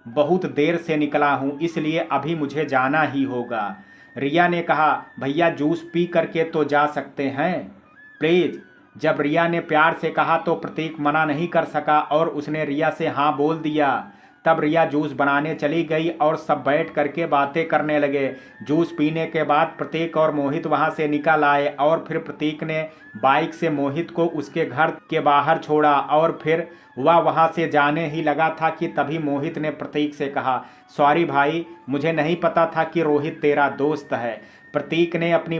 बहुत देर से निकला हूँ, इसलिए अभी मुझे जाना ही होगा। रिया ने कहा, भैया जूस पी करके तो जा सकते हैं प्लीज़। जब रिया ने प्यार से कहा तो प्रतीक मना नहीं कर सका और उसने रिया से हाँ बोल दिया। तब रिया जूस बनाने चली गई और सब बैठ करके बातें करने लगे। जूस पीने के बाद प्रतीक और मोहित वहां से निकल आए और फिर प्रतीक ने बाइक से मोहित को उसके घर के बाहर छोड़ा और फिर वह वहां से जाने ही लगा था कि तभी मोहित ने प्रतीक से कहा, सॉरी भाई, मुझे नहीं पता था कि रोहित तेरा दोस्त है। प्रतीक ने अपनी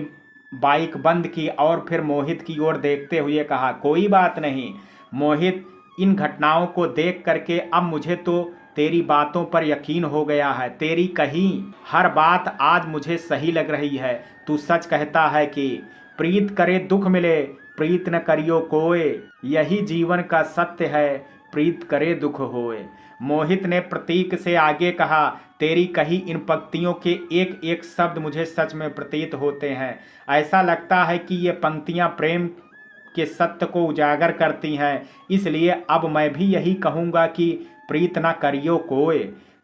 बाइक बंद की और फिर मोहित की ओर देखते हुए कहा, कोई बात नहीं मोहित, इन घटनाओं को देख करके अब मुझे तो तेरी बातों पर यकीन हो गया है, तेरी कही हर बात आज मुझे सही लग रही है। तू सच कहता है कि प्रीत करे दुख मिले, प्रीत न करियो कोय, यही जीवन का सत्य है, प्रीत करे दुख होए। मोहित ने प्रतीक से आगे कहा, तेरी कही इन पंक्तियों के एक एक शब्द मुझे सच में प्रतीत होते हैं। ऐसा लगता है कि ये पंक्तियां प्रेम के सत्य को उजागर करती हैं। इसलिए अब मैं भी यही कहूँगा कि प्रीत न करियो कोय।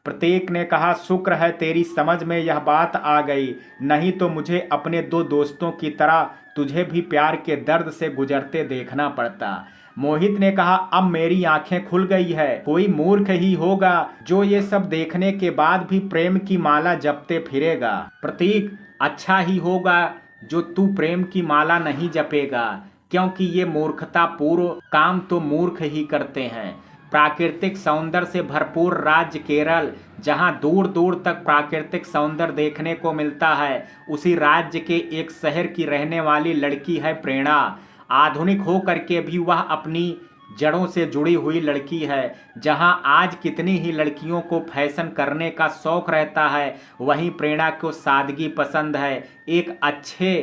प्रत्येक ने कहा, शुक्र है तेरी समझ में यह बात आ गई, नहीं तो मुझे अपने दो दोस्तों की तरह तुझे भी प्यार के दर्द से गुजरते देखना पड़ता। मोहित ने कहा, अब मेरी आंखें खुल गई है। कोई मूर्ख ही होगा जो ये सब देखने के बाद भी प्रेम की माला जपते फिरेगा। प्रतीक, अच्छा ही होगा जो तू प्रेम की माला नहीं जपेगा, क्योंकि ये मूर्खता पूर्व काम तो मूर्ख ही करते हैं। प्राकृतिक सौंदर्य से भरपूर राज्य केरल, जहां दूर दूर तक प्राकृतिक सौंदर्य देखने को मिलता है, उसी राज्य के एक शहर की रहने वाली लड़की है प्रेरणा। आधुनिक हो करके भी वह अपनी जड़ों से जुड़ी हुई लड़की है। जहां आज कितनी ही लड़कियों को फैशन करने का शौक रहता है, वहीं प्रेरणा को सादगी पसंद है। एक अच्छे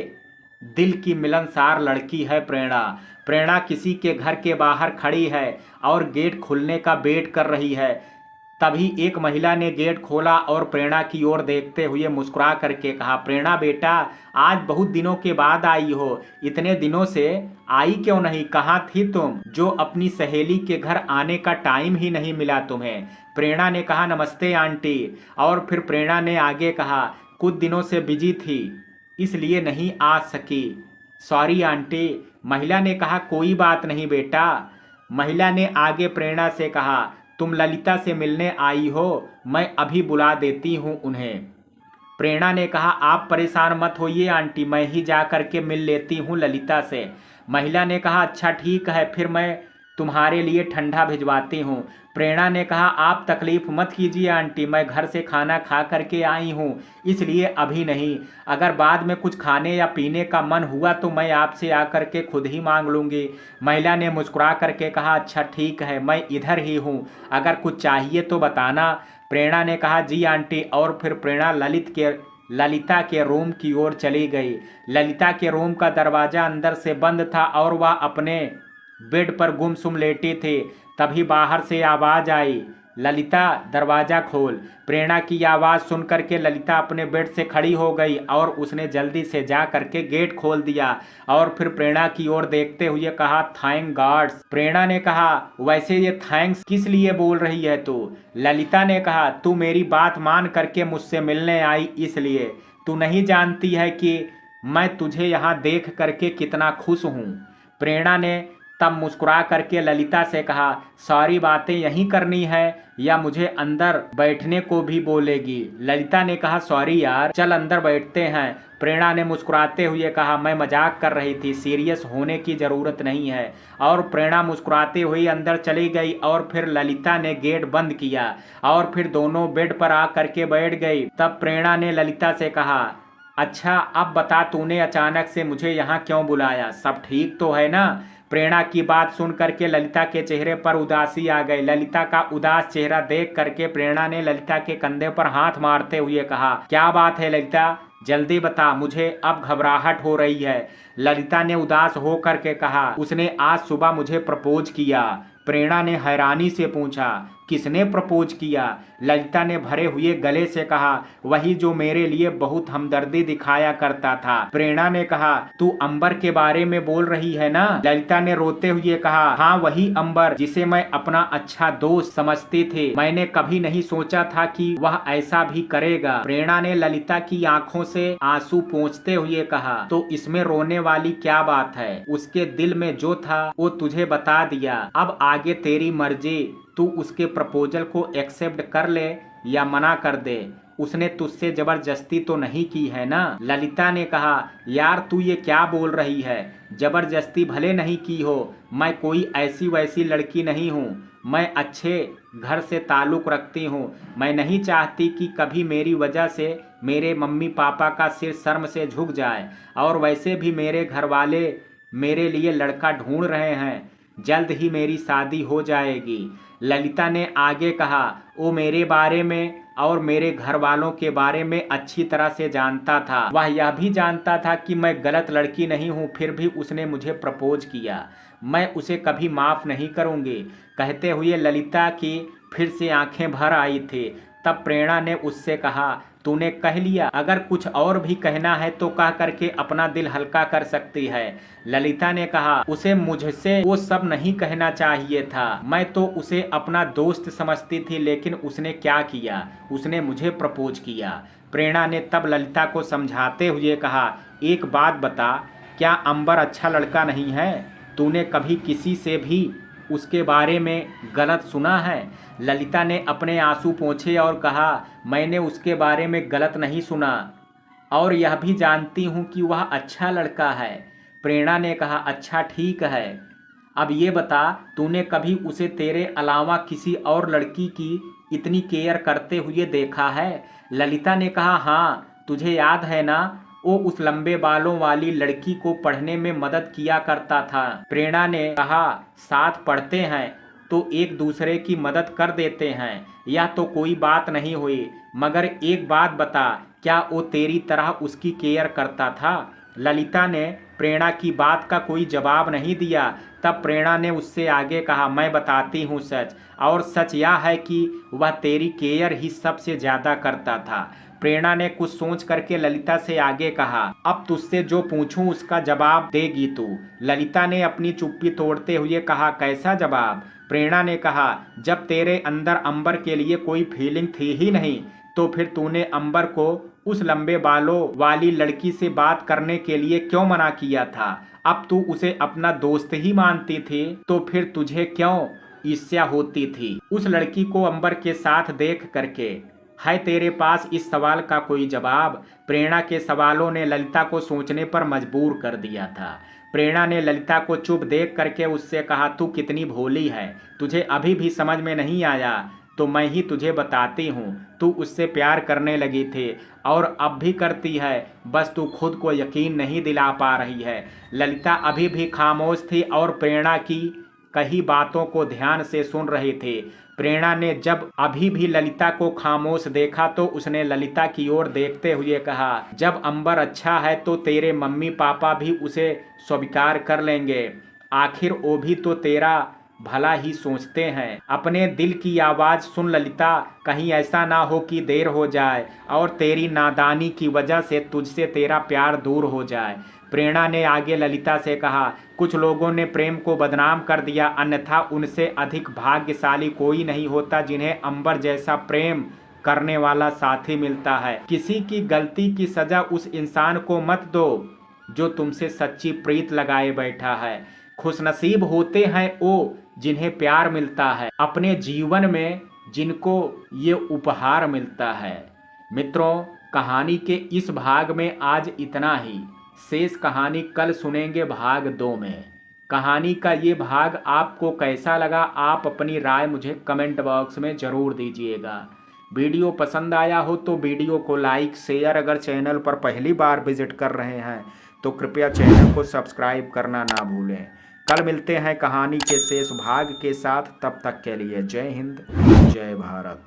दिल की मिलनसार लड़की है प्रेरणा। प्रेरणा किसी के घर के बाहर खड़ी है और गेट खुलने का वेट कर रही है। तभी एक महिला ने गेट खोला और प्रेरणा की ओर देखते हुए मुस्कुरा करके कहा, प्रेरणा बेटा, आज बहुत दिनों के बाद आई हो। इतने दिनों से आई क्यों नहीं? कहाँ थी तुम, जो अपनी सहेली के घर आने का टाइम ही नहीं मिला तुम्हें? प्रेरणा ने कहा, नमस्ते आंटी। और फिर प्रेरणा ने आगे कहा, कुछ दिनों से बिजी थी इसलिए नहीं आ सकी, सॉरी आंटी। महिला ने कहा, कोई बात नहीं बेटा। महिला ने आगे प्रेरणा से कहा, तुम ललिता से मिलने आई हो, मैं अभी बुला देती हूँ उन्हें। प्रेरणा ने कहा, आप परेशान मत होइए आंटी, मैं ही जा कर के मिल लेती हूँ ललिता से। महिला ने कहा, अच्छा ठीक है, फिर मैं तुम्हारे लिए ठंडा भिजवाती हूँ। प्रेरणा ने कहा, आप तकलीफ मत कीजिए आंटी, मैं घर से खाना खा करके आई हूँ, इसलिए अभी नहीं। अगर बाद में कुछ खाने या पीने का मन हुआ तो मैं आपसे आकर के खुद ही मांग लूँगी। महिला ने मुस्कुरा करके कहा, अच्छा ठीक है, मैं इधर ही हूँ, अगर कुछ चाहिए तो बताना। प्रेरणा ने कहा, जी आंटी। और फिर प्रेरणा ललिता के रूम की ओर चली गई। ललिता के रूम का दरवाज़ा अंदर से बंद था और वह अपने बेड पर गुमसुम लेटी थी। तभी बाहर से आवाज़ आई, ललिता दरवाज़ा खोल। प्रेरणा की आवाज़ सुनकर के ललिता अपने बेड से खड़ी हो गई और उसने जल्दी से जा करके गेट खोल दिया और फिर प्रेरणा की ओर देखते हुए कहा, थैंक गॉड्स। प्रेरणा ने कहा, वैसे ये थैंक्स किस लिए बोल रही है तू? ललिता ने कहा, तू मेरी बात मान करके मुझसे मिलने आई इसलिए। तू नहीं जानती है कि मैं तुझे यहाँ देख करके कितना खुश हूँ। प्रेरणा ने तब मुस्कुरा करके ललिता से कहा, सारी बातें यहीं करनी है या मुझे अंदर बैठने को भी बोलेगी? ललिता ने कहा, सॉरी यार, चल अंदर बैठते हैं। प्रेरणा ने मुस्कुराते हुए कहा, मैं मजाक कर रही थी, सीरियस होने की ज़रूरत नहीं है। और प्रेरणा मुस्कुराते हुए अंदर चली गई और फिर ललिता ने गेट बंद किया और फिर दोनों बेड पर आ करके बैठ गई। तब प्रेरणा ने ललिता से कहा, अच्छा अब बता, तूने अचानक से मुझे यहाँ क्यों बुलाया? सब ठीक तो है ना? प्रेरणा की बात सुन करके ललिता के चेहरे पर उदासी आ गई। ललिता का उदास चेहरा देख करके प्रेरणा ने ललिता के कंधे पर हाथ मारते हुए कहा, क्या बात है ललिता, जल्दी बता, मुझे अब घबराहट हो रही है। ललिता ने उदास हो करके कहा, उसने आज सुबह मुझे प्रपोज किया। प्रेरणा ने हैरानी से पूछा, किसने प्रपोज किया? ललिता ने भरे हुए गले से कहा, वही जो मेरे लिए बहुत हमदर्दी दिखाया करता था। प्रेरणा ने कहा, तू अंबर के बारे में बोल रही है ना? ललिता ने रोते हुए कहा, हाँ वही अंबर जिसे मैं अपना अच्छा दोस्त समझती थी। मैंने कभी नहीं सोचा था कि वह ऐसा भी करेगा। प्रेरणा ने ललिता की आंखों से आंसू पोंछते हुए कहा, तो इसमें रोने वाली क्या बात है? उसके दिल में जो था वो तुझे बता दिया, अब आगे तेरी मर्जी, तू उसके प्रपोजल को एक्सेप्ट कर ले या मना कर दे। उसने तुझसे जबरदस्ती तो नहीं की है ना? ललिता ने कहा, यार तू ये क्या बोल रही है? जबरदस्ती भले नहीं की हो, मैं कोई ऐसी वैसी लड़की नहीं हूँ, मैं अच्छे घर से ताल्लुक़ रखती हूँ। मैं नहीं चाहती कि कभी मेरी वजह से मेरे मम्मी पापा का सिर शर्म से झुक जाए। और वैसे भी मेरे घर वाले मेरे लिए लड़का ढूंढ रहे हैं, जल्द ही मेरी शादी हो जाएगी। ललिता ने आगे कहा, वो मेरे बारे में और मेरे घर वालों के बारे में अच्छी तरह से जानता था। वह यह भी जानता था कि मैं गलत लड़की नहीं हूँ, फिर भी उसने मुझे प्रपोज किया। मैं उसे कभी माफ़ नहीं करूँगी। कहते हुए ललिता की फिर से आंखें भर आई थी। तब प्रेरणा ने उससे कहा, तूने कह लिया, अगर कुछ और भी कहना है तो कह करके अपना दिल हल्का कर सकती है। ललिता ने कहा, उसे मुझसे वो सब नहीं कहना चाहिए था, मैं तो उसे अपना दोस्त समझती थी, लेकिन उसने क्या किया, उसने मुझे प्रपोज किया। प्रेरणा ने तब ललिता को समझाते हुए कहा, एक बात बता, क्या अंबर अच्छा लड़का नहीं है? तूने कभी किसी से भी उसके बारे में गलत सुना है? ललिता ने अपने आंसू पोंछे और कहा, मैंने उसके बारे में गलत नहीं सुना और यह भी जानती हूँ कि वह अच्छा लड़का है। प्रेरणा ने कहा, अच्छा ठीक है, अब ये बता, तूने कभी उसे तेरे अलावा किसी और लड़की की इतनी केयर करते हुए देखा है? ललिता ने कहा, हाँ, तुझे याद है ना, वो उस लंबे बालों वाली लड़की को पढ़ने में मदद किया करता था। प्रेरणा ने कहा, साथ पढ़ते हैं तो एक दूसरे की मदद कर देते हैं, यह तो कोई बात नहीं हुई, मगर एक बात बता, क्या वो तेरी तरह उसकी केयर करता था? ललिता ने प्रेरणा की बात का कोई जवाब नहीं दिया। तब प्रेरणा ने उससे आगे कहा, मैं बताती हूँ सच, और सच यह है कि वह तेरी केयर ही सबसे ज़्यादा करता था। प्रेरणा ने कुछ सोच करके ललिता से आगे कहा, अब तुझसे जो पूछूं उसका जवाब देगी तू। ललिता ने अपनी चुप्पी तोड़ते हुए कहा, कैसा जवाब? प्रेरणा ने कहा, जब तेरे अंदर अंबर के लिए कोई फीलिंग थी ही नहीं, तो फिर तूने अंबर को उस लंबे बालों वाली लड़की से बात करने के लिए क्यों मना किया था? अब तू उसे अपना दोस्त ही मानती थी, तो फिर तुझे क्यों ईर्ष्या होती थी उस लड़की को अंबर के साथ देख करके? है तेरे पास इस सवाल का कोई जवाब? प्रेरणा के सवालों ने ललिता को सोचने पर मजबूर कर दिया था। प्रेरणा ने ललिता को चुप देख करके उससे कहा, तू कितनी भोली है, तुझे अभी भी समझ में नहीं आया तो मैं ही तुझे बताती हूँ। तू उससे प्यार करने लगी थी और अब भी करती है, बस तू खुद को यकीन नहीं दिला पा रही है। ललिता अभी भी खामोश थी और प्रेरणा की कही बातों को ध्यान से सुन रही थी। प्रेरणा ने जब अभी भी ललिता को खामोश देखा तो उसने ललिता की ओर देखते हुए कहा, जब अंबर अच्छा है तो तेरे मम्मी पापा भी उसे स्वीकार कर लेंगे, आखिर वो भी तो तेरा भला ही सोचते हैं। अपने दिल की आवाज़ सुन ललिता, कहीं ऐसा ना हो कि देर हो जाए और तेरी नादानी की वजह से तुझसे तेरा प्यार दूर हो जाए। प्रेरणा ने आगे ललिता से कहा, कुछ लोगों ने प्रेम को बदनाम कर दिया, अन्यथा उनसे अधिक भाग्यशाली कोई नहीं होता जिन्हें अंबर जैसा प्रेम करने वाला साथी मिलता है। किसी की गलती की सजा उस इंसान को मत दो जो तुमसे सच्ची प्रीत लगाए बैठा है। खुशनसीब होते हैं वो जिन्हें प्यार मिलता है अपने जीवन में, जिनको ये उपहार मिलता है। मित्रों, कहानी के इस भाग में आज इतना ही। शेष कहानी कल सुनेंगे भाग 2 में। कहानी का ये भाग आपको कैसा लगा, आप अपनी राय मुझे कमेंट बॉक्स में ज़रूर दीजिएगा। वीडियो पसंद आया हो तो वीडियो को लाइक शेयर, अगर चैनल पर पहली बार विजिट कर रहे हैं तो कृपया चैनल को सब्सक्राइब करना ना भूलें। कल मिलते हैं कहानी के शेष भाग के साथ, तब तक के लिए जय हिंद, जय भारत।